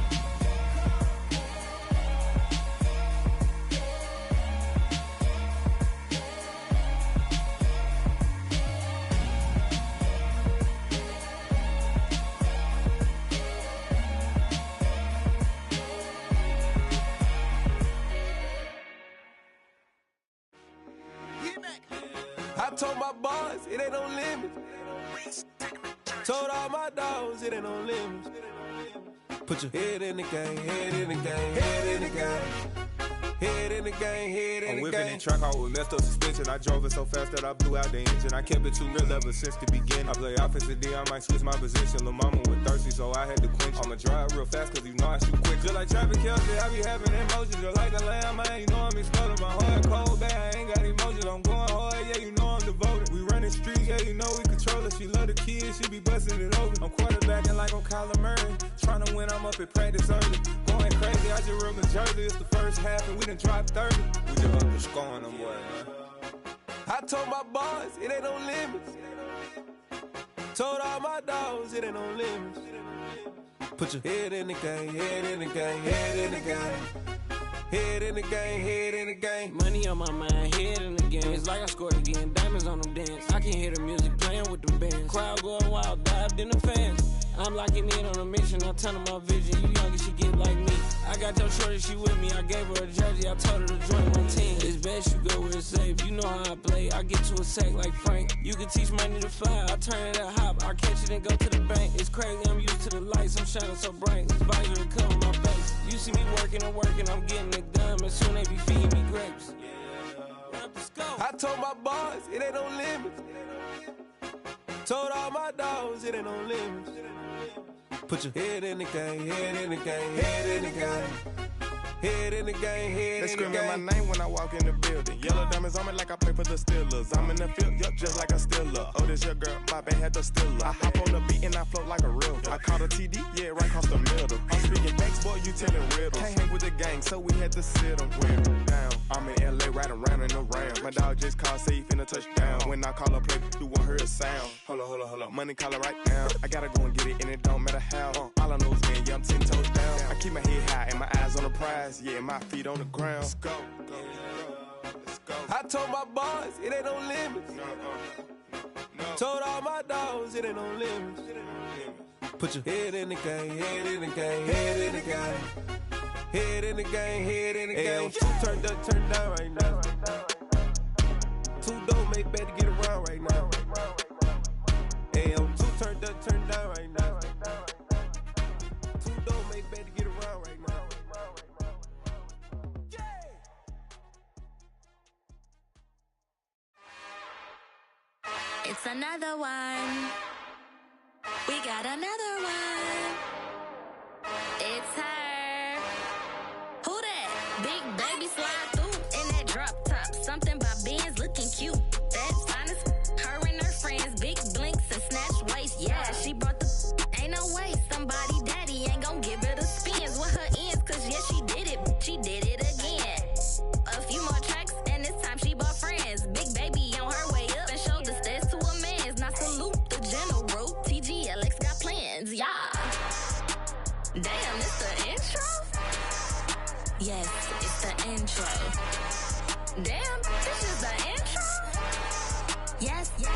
I told my boys it ain't no limits. Told all my dogs it ain't no limits. Put your head in the game, head in the game, head in the game. Head in the game, head in the game. I'm whipping in track, I was left up suspension. I drove it so fast that I blew out the engine. I kept it too real ever since the beginning. I play offensive D, I might switch my position. Lil' mama was thirsty, so I had to quench. I'ma drive real fast, cause you know I shoot quick. Just like Rpkillem, I be having emotions. Just like a lamb, man, you know I'm exploding. My heart cold, bad, I ain't got emotions. I'm going hard, yeah, you know I'm devoted. We running streets, yeah, you know we control it. She love the kids, she be busting it open. I'm quarterbacking like I'm Kyler Murray. Trying to win, I'm up at practice early. Going crazy, I just rode the jersey. It's the first half, and we done dropped 30. We just up to scoring them, boy, man. I told my boys it ain't no limits. Told all my dogs it ain't no limits. Put your head in the game, head in the game, head in the game. Head in the game, head in the game. Money on my mind, head in the game. It's like I scored again, diamonds on them dance. I can hear the music playing with them bands. Crowd going wild, dived in the fans. I'm locking in on a mission, I tell her my vision. You young and she get like me. I got your shorty, she with me. I gave her a jersey, I told her to join my team. It's best you go where it's safe. You know how I play. I get to a sack like Frank. You can teach money to fly. I turn it at hop. I catch it and go to the bank. It's crazy, I'm used to the lights. I'm shining so bright. This visor to cover my face. You see me working and working, I'm getting it done. And soon they be feeding me grapes. I told my boys it ain't no limits. Told all my dogs it ain't no limits. Put your head in the game, head in the game, head in the game. Head in the game, head in the game. They screaming my name when I walk in the building. Yellow diamonds on me like I play for the Steelers. I'm in the field, yup, just like a Steeler. Oh, this your girl, Bobby had the Steeler. I hop on the beat and I float like a river. I caught a TD, yeah, right across the middle. I'm speaking facts, boy, you telling riddles. Can't hang with the gang, so we had to sit them down. I'm in LA, riding around and around. My dog just called, say he finna touchdown. When I call a play, you won't hear a sound. Hold up, money caller right now. I gotta go and get it, and it don't matter how. All I know is win, yeah, I'm 10 toes down. I keep my head high and my eyes on the prize. Yeah, my feet on the ground. Let's go. I told my boys it ain't no limits. Told all my dogs it ain't no limits. Put your head in the game, head in the game, head in the game. Head in the game, head in the game. Two turned up, turned down right now. Two don't make bad to get around right now. Two turned up, turned down right now. Two don't make bad to get around right now. It's another one. We got another one. It's her. Who that? Big baby slide through in that drop top. Something by Benz looking cute. That's honest. Her and her friends, big blinks and snatch waist. Yeah, she brought the. Ain't no way somebody daddy ain't gon' give her the spins with her ends. Cause yeah, she did it. She did it again. A few more tracks and this time she bought friends. Big baby on her way up and showed the stairs to a man's. Now salute the general. TGLX got plans, yeah. Damn, it's the intro? Yes, it's the intro. Damn, this is the intro? Yes, it's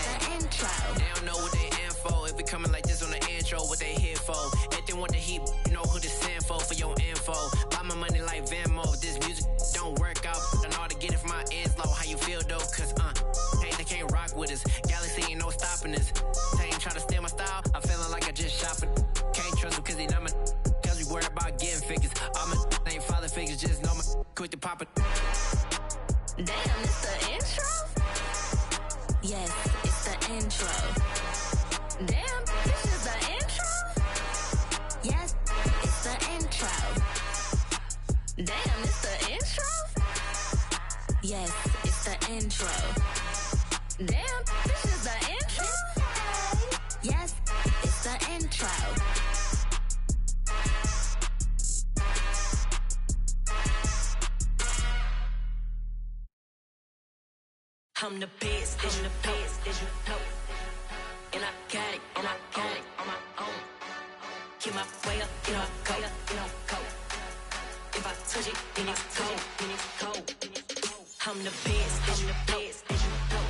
the intro. They don't know what they in for. If we coming like this on the intro, what they here for? If they want the heat, you know who to send for your info. Buy my money like Venmo. If this music don't work out, I know how to get it from my ends low. How you feel though? Cause hey, they can't rock with us. Galaxy ain't no stopping us. They ain't trying to steal my style. I'm feeling like I just shopping. Can't trust them cause they not my. Cause we worried about getting figures. All my ain't father figures, just know my quick to pop it. Damn, it's the intro? Yes, it's the intro. Damn, this is the intro? Yes, it's the intro. Damn, it's the intro? Yes, it's the intro. Damn, this is the intro? Yes, it's the intro. I'm the best, I'm the best, as you know. And I got it, and I got it on my own. Get my way up, get my go, go. If I touch it, then it's cold, then it's cold. I'm the best, as you know.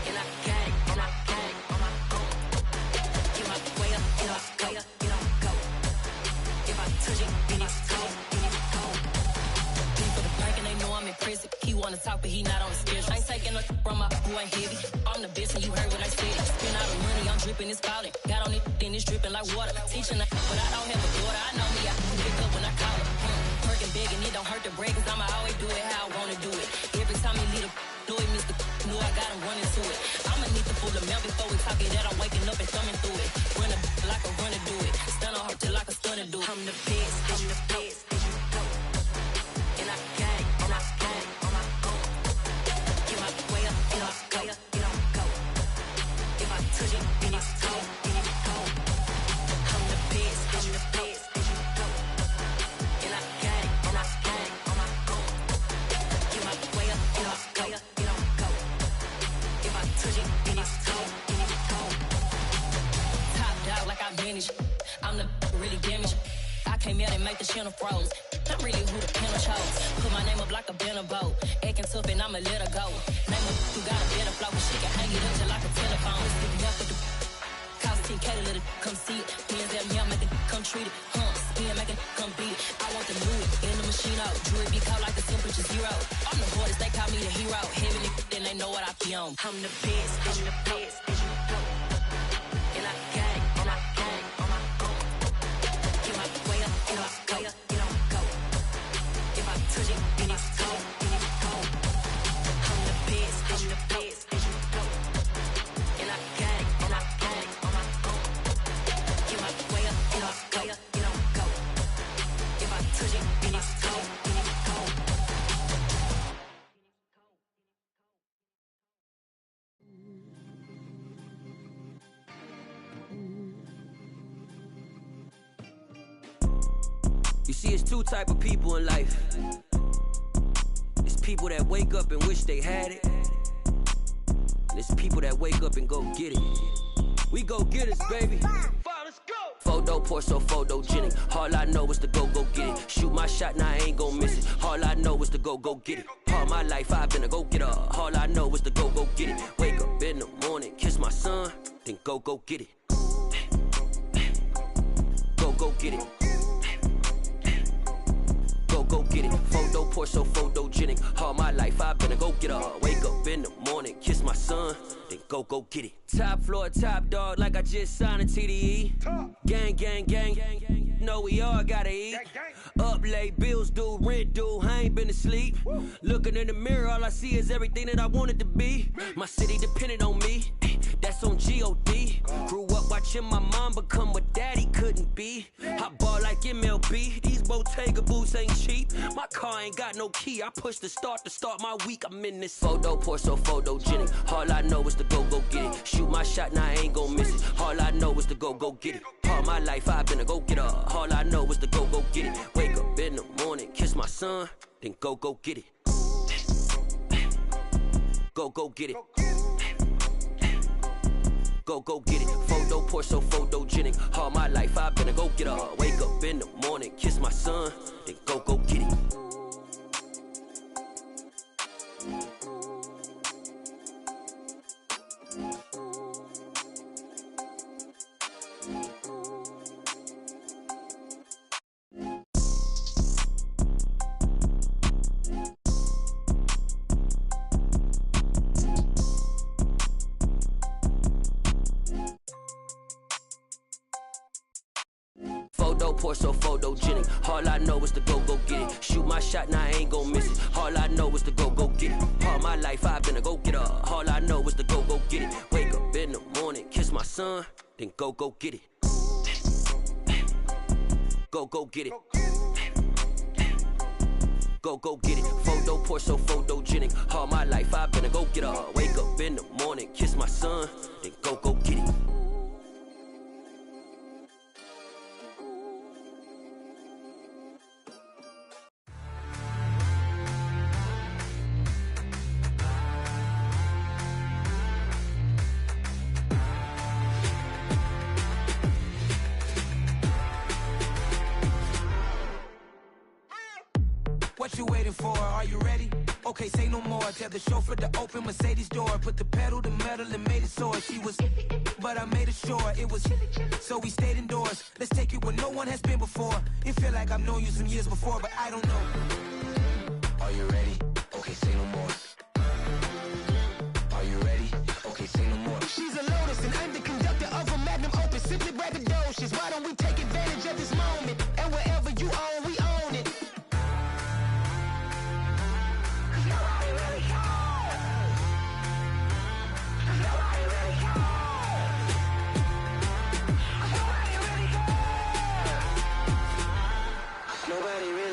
And I got it, and I got it on my own. Get my way up, get my go. If I touch it, then it's cold, then it's cold. People the prank and they know I'm in prison. He wanna talk, but he not on the schedule. I ain't taking no from my who ain't heavy. I'm the best and you heard what I said. Spend all the money, I'm dripping, it's falling. Got on it, then it's dripping like water. Teaching that, but I don't have a daughter. I know me, I can pick up when I call her. Working big and it don't hurt to break, cause I'ma always do it how I wanna do it. Every time he lead a do it, Mr. Knew I got him running to it. I'ma need to pull the mouth before we talk it that I'm waking up and thumbing through it. Run a like a runner do it. Stun on her till like a stunner do it. I'm the best, I'm the best. And I got it, and I got it on my own. Get my way up, get my go. If I touch it, then it's cold, then it's cold. I'm the best, I'm the best. And I got it, and I got it on my own. Get my way up, get my go. If I touch it, then it's cold, then it's cold. Top dog like I manage. I'm the really damaged. I came out and make the channel froze. I'm really who the panel chose. Put my name up like a banner boat. Acting tough and I'ma let her go. Name her who got a better flow. She can hang it up just like a telephone. Stick me up with the cost 10K to let it come see it. Hands at me, I make it come treat it. Spin, make it come beat it. I want the new in the machine out. Jewelry be cold like the temperature 0. I'm the hardest, they call me the hero. Heaven it, then they know what I be on. I'm the best, I'm the best. And I got it, and I got it on my own. Get my way up, get my go. If I touch it, then it's cold, then it's cold. I'm the best, I'm the best. And I got it, and I got it on my own. Get my way up, get my go. If I touch it, then it's cold, then it's cold. You see, it's two type of people in life. It's people that wake up and wish they had it. And it's people that wake up and go get it. We go get it, baby. Photo poor, so photogenic. All I know is to go get it. Shoot my shot, now I ain't gon' miss it. All I know is to go get it. All my life I've been a go-getter. All I know is to go get it. Wake up in the morning, kiss my son, then go get it. Go get it. Go get it. Photo poor, so photogenic. All my life I've been a go-getter. Wake up in the morning, kiss my son, then go get it. Top floor, top dog, like I just signed a TDE. Gang. Know we all gotta eat. Up late, bills due, rent due, I ain't been asleep. Looking in the mirror, all I see is everything that I wanted to be. My city depended on me, that's on G.O.D. Grew up watching my mom become what daddy couldn't be. I ball like MLB, these Bottega boots ain't cheap. My car ain't got no key, I push the start to start my week. I'm in this photo poor, so photogenic. All I know is to go get it. Shoot my shot, now I ain't gon' miss it. All I know is to go get it. All my life I've been a go-getter. All I know is to go get it. Wake up in the morning, kiss my son, then go get it. Go get it. Go get it. Photo poor, so photogenic. All my life I've been a go-getter. Wake up in the morning, kiss my son, then go get it. Photo poor, so photogenic. All I know is to go get it. Shoot my shot, now I ain't gon' miss it. All I know is to go get it. All my life I've been a go-getter. All I know is to go get it. Wake up in the morning, kiss my son, then go get it. Go get it. Go get it. Photo poor, so photogenic. All my life I've been a go-getter. Wake up in the morning, kiss my son, then go get it. What you waiting for? Are you ready? Okay, say no more. Tell the chauffeur to open Mercedes door. Put the pedal to metal and made it soar. She was, but I made it sure it was. So we stayed indoors. Let's take it where no one has been before. It feel like I've known you some years before, but I don't know. Are you ready? Okay, say no more. Are you ready? Okay, say no more. She's a Lotus and I'm the conductor of a magnum opus. Simply braggadocious. Why don't we take advantage of this moment? And wherever you own, we own it.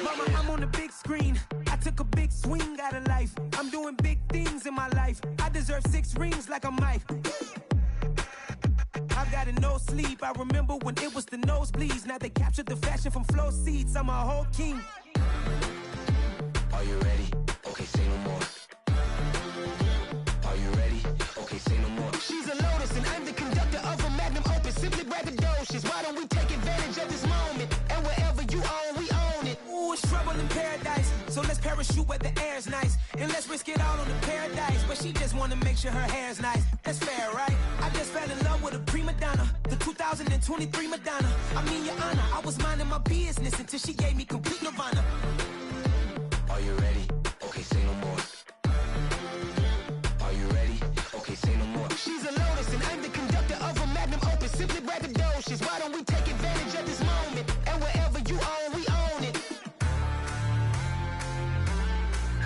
Mama, I'm on the big screen. I took a big swing out of life. I'm doing big things in my life. I deserve 6 rings like a Mike. I've gotten no sleep. I remember when it was the nosebleeds. Now they captured the fashion from flow seats. I'm a whole king. Are you ready? Okay, say no more. Are you ready? Okay, say no more. She's a Lotus and I'm the conductor of a magnum opus. Simply braggadocious. Why don't we take advantage of this moment? And wherever you own, we own it. Ooh, it's trouble in paradise. So let's parachute where the air's nice. And let's risk it all on the paradise. But she just wanna make sure her hair's nice. That's fair, right? I just fell in love with a prima donna. The 2023 Madonna. I mean, your honor, I was minding my business until she gave me complete nirvana. Are you ready? Okay, say no more. Are you ready? Okay, say no more. She's a Lotus and I'm the conductor of a magnum opus. Simply braggadocious. Why don't we take advantage of this moment? And wherever you own, we own it.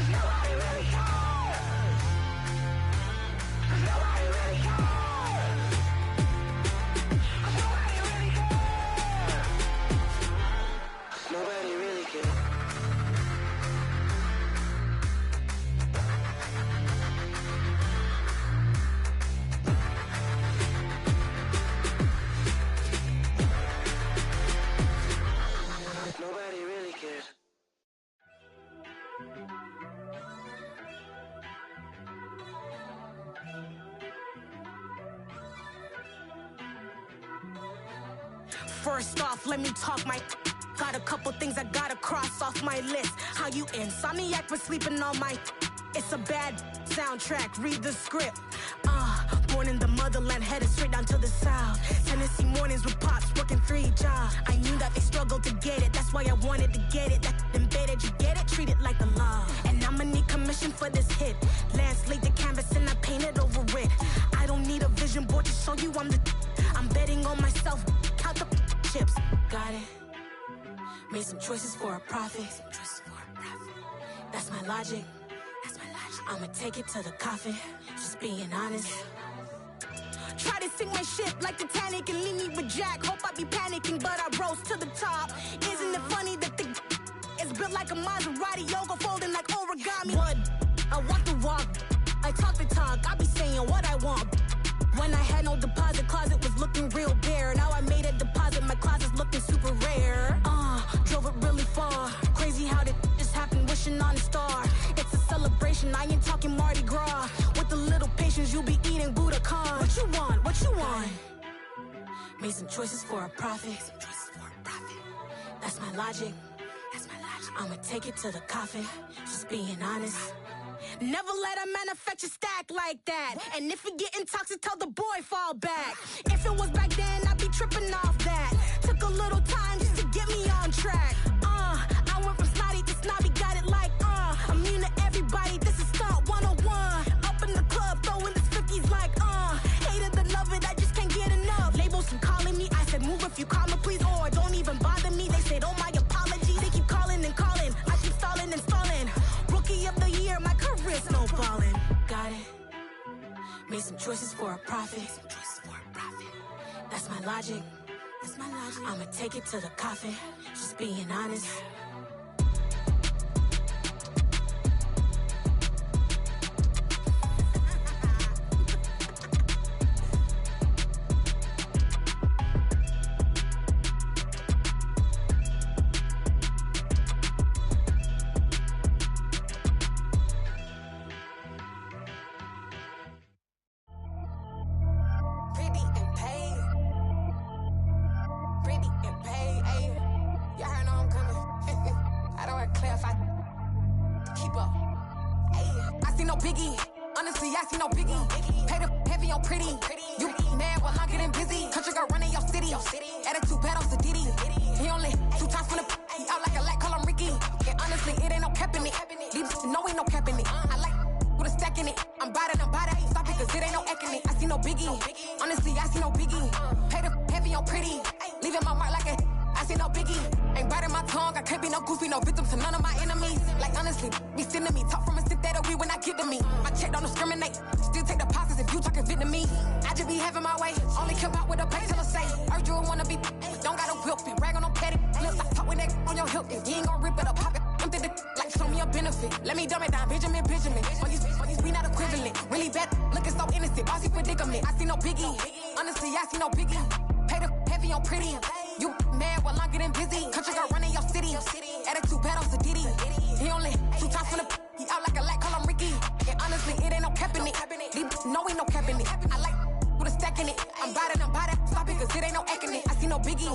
Nobody really cares. Nobody really cares. Nobody really cares. Nobody really cares. Nobody really cares. First off, let me talk my. Got a couple things I gotta cross off my list. How you insomniac for sleeping on my. It's a bad soundtrack, read the script. Born in the motherland, headed straight down to the south. Tennessee mornings with pops, working 3 jobs. I knew that they struggled to get it, that's why I wanted to get it. That embedded, you get it, treat it like a law. And I'ma need commission for this hit. Lance laid the canvas and I painted over it. I don't need a vision board to show you I'm the. I'm betting on myself, count the chips. Got it. Made some choices for a profit. That's my logic. I'ma take it to the coffin, just being honest. Try to sink my ship like Titanic and leave me with Jack. Hope I be panicking, but I rose to the top. Isn't it funny that the is built like a Maserati, yoga folding like origami? What? I walk the walk, I talk the talk, I be saying what I want. When I had no deposit, closet was looking real bare. Now I made a deposit, my closet's looking super rare. Drove it really far. Crazy how did this happen, wishing on a star. It's a celebration, I ain't talking Mardi Gras. With a little patience, you'll be eating Budokan. What you want? What you want? Made some choices for a profit. That's my logic. I'ma take it to the coffin, just being honest. Never let a manufacture stack like that. And if you getting toxic, tell the boy fall back. If it was back then, I'd be tripping off that. Took a little time just to get me on track. I went from snotty to snobby, got it like, I'm immune to everybody, this is stunt 101. Up in the club, throwing the 50s like, hate it, then love it, I just can't get enough. Labels from calling me, I said move if you call me please, or don't even bother me. They said, oh my apology, they keep calling and calling. I keep stalling and stalling. Rookie of the year, my career snowballing. Got it. Made some choices for a profit. That's my logic. I'ma take it to the coffin, just being honest. no biggie. Honestly, I see no biggie. Pay the heavy on pretty. You mad while I'm getting busy. Country girl running your city. Attitude bad on Sadiddy. He only 2 times from the he out like a light, call him Ricky. And honestly, it ain't no cap in it. These know ain't no cap in it. I like with a stack in it. I'm by that. Stop it, cause it ain't no eck in it. I see no biggie. Honestly, I see no biggie. Pay the heavy on pretty. Leaving my mark like a I see no biggie. Ain't biting my tongue. I can't be no goofy, no victim to none of my enemies. Like honestly, be sending me talk from a sit that we when I get to me. My check don't discriminate. Still take deposits if you talking Vietnamese. I just be having my way. Only come out with a pay till I say. Heard you wanna be. Don't gotta whip it. Rag on no petty. Lips like talk with that on your hip. If you ain't gon' rip it up, pop it. Empty the like show me a benefit. Let me dumb it down. Benjamin. All these we not equivalent. Really bad. Looking so innocent. Bossy predicament. I see no biggie. Honestly, I see no biggie. Pay the heavy on pretty. You mad while I'm getting busy. Country girl running your city. Attitude bad on Sadiddy. He only 2 times from the he out like a light, call him Ricky. And honestly, it ain't no cap in it. These know ain't no cap in it. I like with a stack in it. I'm by that. Stop it, cause it ain't no eck in it. I see no biggie.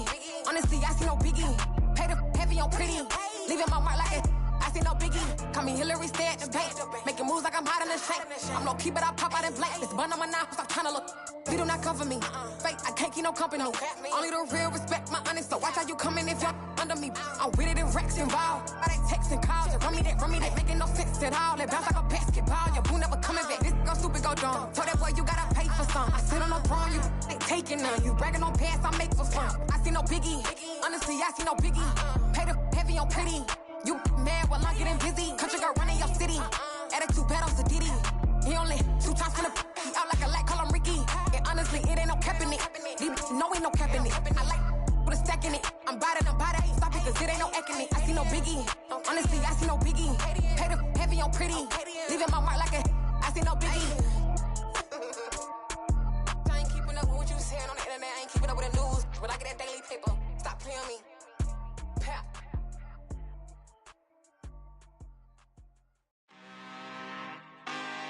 Honestly, I see no biggie. Pay the heavy on pretty. Leaving my mark like a I see no biggie. Call me Hillary, stay at the bank. Making moves like I'm hot in the shank. I'm low key, but I pop out in blank. This bun on my knife, stop trying to look. They do not cover me. Fake, I can't keep no company. Only the real respect my honest. So watch how you coming if you're under me. I'm with it in Rex involved. I they texting calls. You run me that. Making no sense at all. They bounce like a basketball. Your boo never coming back. This go stupid, go dumb. Told that boy you gotta pay for some. I sit on no throne, you ain't taking none. You bragging on pants, I make for fun. I see no biggie. Honestly, I see no biggie. Pay the heavy on pretty. You mad while I'm getting busy. Country girl running your city. Attitude bad on Sadiddy. He only 2 times from the he out like a light, call him Ricky. And honestly, it ain't no cap in it. These know ain't no cap in it. I like with a stack in it. I'm by that. Stop it, cause it ain't no eck in it. I see no biggie. Honestly, I see no biggie. Pay the heavy on pretty. Leaving my mark like a I see no biggie. I ain't keeping up with what you saying on the internet. I ain't keeping up with the news. When I get that daily paper, stop playing me. Pap.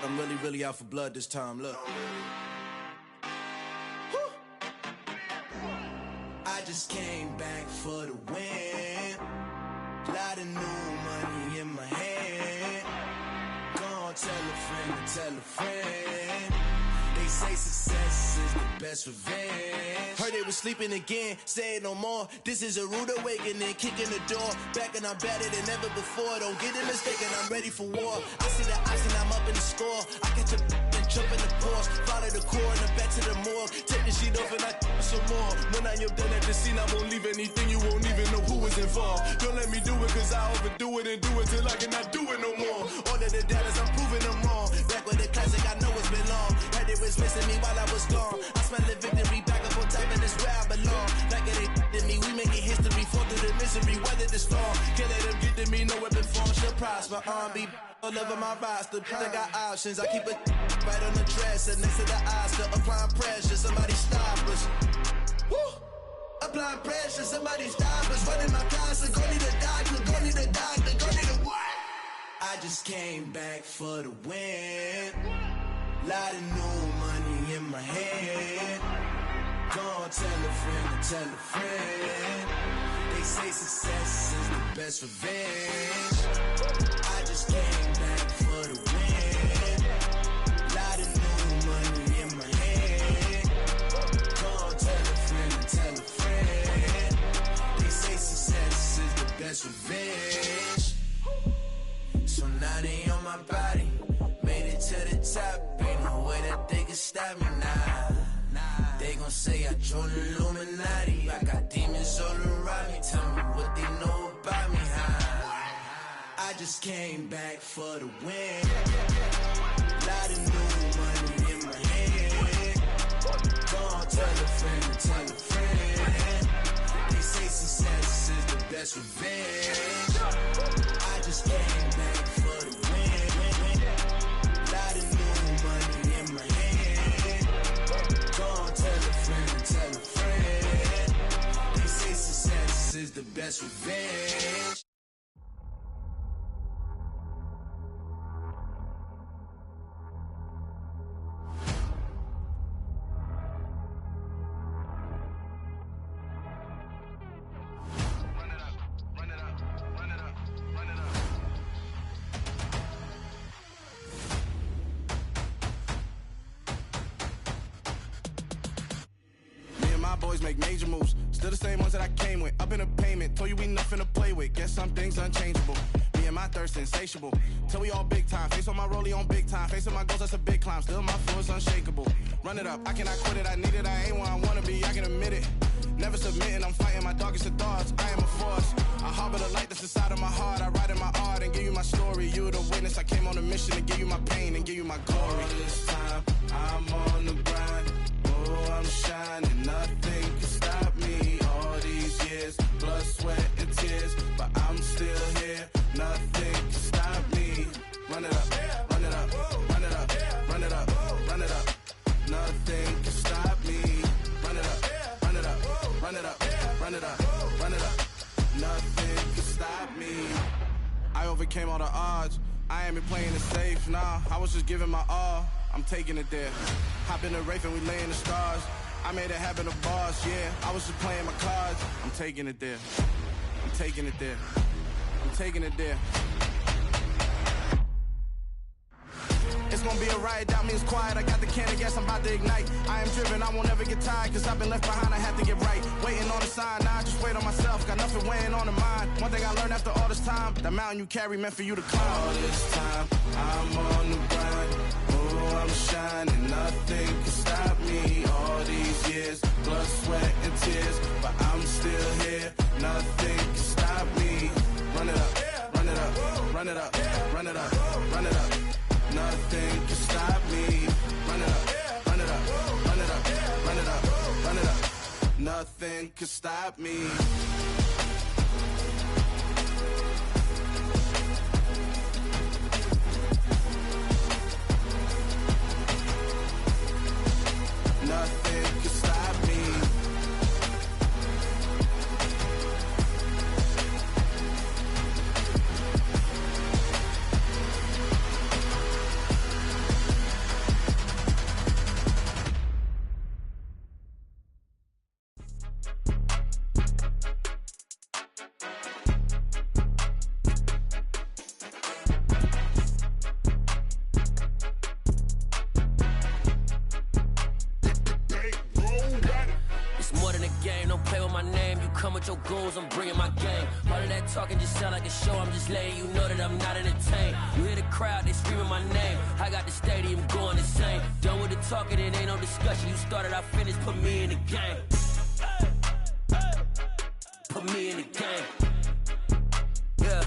I'm really out for blood this time, look. I just came back for the win. Lot of new money in my hand. Gonna tell a friend. They say success is the best revenge. Heard they was sleeping again, say it no more. This is a rude awakening, kicking the door. Back and I'm better than ever before. Don't get it mistaken, I'm ready for war. I see the ice and I'm up in the score. I catch a and jump in the Porsche. Follow the core and then back to the morgue. Take the sheet off and I some more. When I am done at the scene, I won't leave anything. You won't even know who was involved. Don't let me do it, cause I overdo it and do it till I cannot do it no more. All of the doubters, I'm proving them wrong. Back with the classic, I know it's been long. Heard it was missing me while I was gone. I smell the victory, back up on top, and it's where I belong. Like it ain't to me, we making history. Fall through the misery, weather the storm. Can't let them get to me, no weapon form should prosper. R&B all over my roster, I got options. I keep it right on the dresser, next to the Oscar. Applying pressure, somebody stop us. Woo! Applying pressure, somebody stop us. Running my casa, go need a doctor, go need a what? I just came back for the win. Lot of new money in my hand. Gonna tell a friend. They say success is the best revenge. I just came back for the win. Lot of new money in my hand. Gonna tell a friend. They say success is the best revenge. So now they on my body. Made it to the top. Ain't no way that they can stop me now. They gon' say I joined the Illuminati. I got demons all around me. Tell me what they know about me, huh? I just came back for the win. Lot of new money in my hand. Gonna tell a friend. They say success is the best revenge. I just came back for the win. Lot of new money in my hand. Gonna tell a friend. They say success is the best revenge. always make major moves. Still the same ones that I came with. Up in a payment, told you we nothing to play with. Guess some things unchangeable. Me and my thirst insatiable. Till we all big time. Face on my rollie on big time. Face on my goals, that's a big climb. Still my flow is unshakable. Run it up, I cannot quit it. I need it, I ain't where I wanna be, I can admit it. Never submitting, I'm fighting my darkest of thoughts. I am a force. I harbor the light that's inside of my heart. I write in my art and give you my story. You the witness. I came on a mission to give you my pain and give you my glory. All this time, I'm on the grind. Oh, I'm shining. Nothing can stop me. All these years, blood, sweat, and tears, but I'm still here. Nothing can stop me. Run it up, run it up, run it up, run it up, run it up. Nothing can stop me. Run it up, run it up, run it up, run it up, run it up. Nothing can stop me. I overcame all the odds. I ain't been playing it safe, nah. I was just giving my all. I'm taking it there. Hop in the Wraith and we lay in the stars. I made it happen to boss, yeah. I was just playing my cards. I'm taking it there. I'm taking it there. I'm taking it there. It's gonna be a riot, doubt me it's quiet. I got the can of gas, I'm about to ignite. I am driven, I won't ever get tired, cause I've been left behind, I have to get right. Waiting on the sign, now I just wait on myself. Got nothing weighing on the mind. One thing I learned after all this time, that mountain you carry meant for you to climb. All this time, I'm on the grind. Oh, I'm shining, nothing can stop me. All these years, blood, sweat, and tears, but I'm still here. Nothing can stop me. Run it up, run it up, run it up, run it up, run it up. Nothing can stop me. Run it up, run it up, run it up, run it up, run it up. Nothing can stop me. Nothing can stop me. Your goons, I'm bringing my game. All of that talking just sound like a show. I'm just letting you know that I'm not entertained. You hear the crowd, they screaming my name. I got the stadium going insane. Done with the talking, it ain't no discussion. You started, I finished, put me in the game. Put me in the game. Yeah,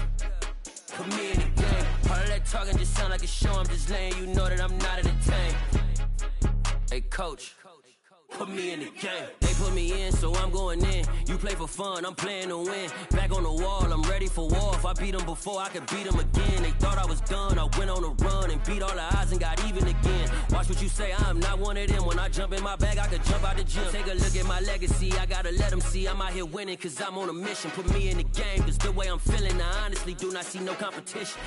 put me in the game. All of that talking just sound like a show. I'm just letting you know that I'm not entertained. Hey, coach. Put me in the game. They put me in, so I'm going in. You play for fun, I'm playing to win. Back on the wall, I'm ready for war. If I beat them before, I could beat them again. They thought I was done, I went on a run and beat all the odds and got even again. Watch what you say, I'm not one of them. When I jump in my bag, I could jump out the gym. Take a look at my legacy, I gotta let them see I'm out here winning, cause I'm on a mission. Put me in the game, cause the way I'm feeling, I honestly do not see no competition.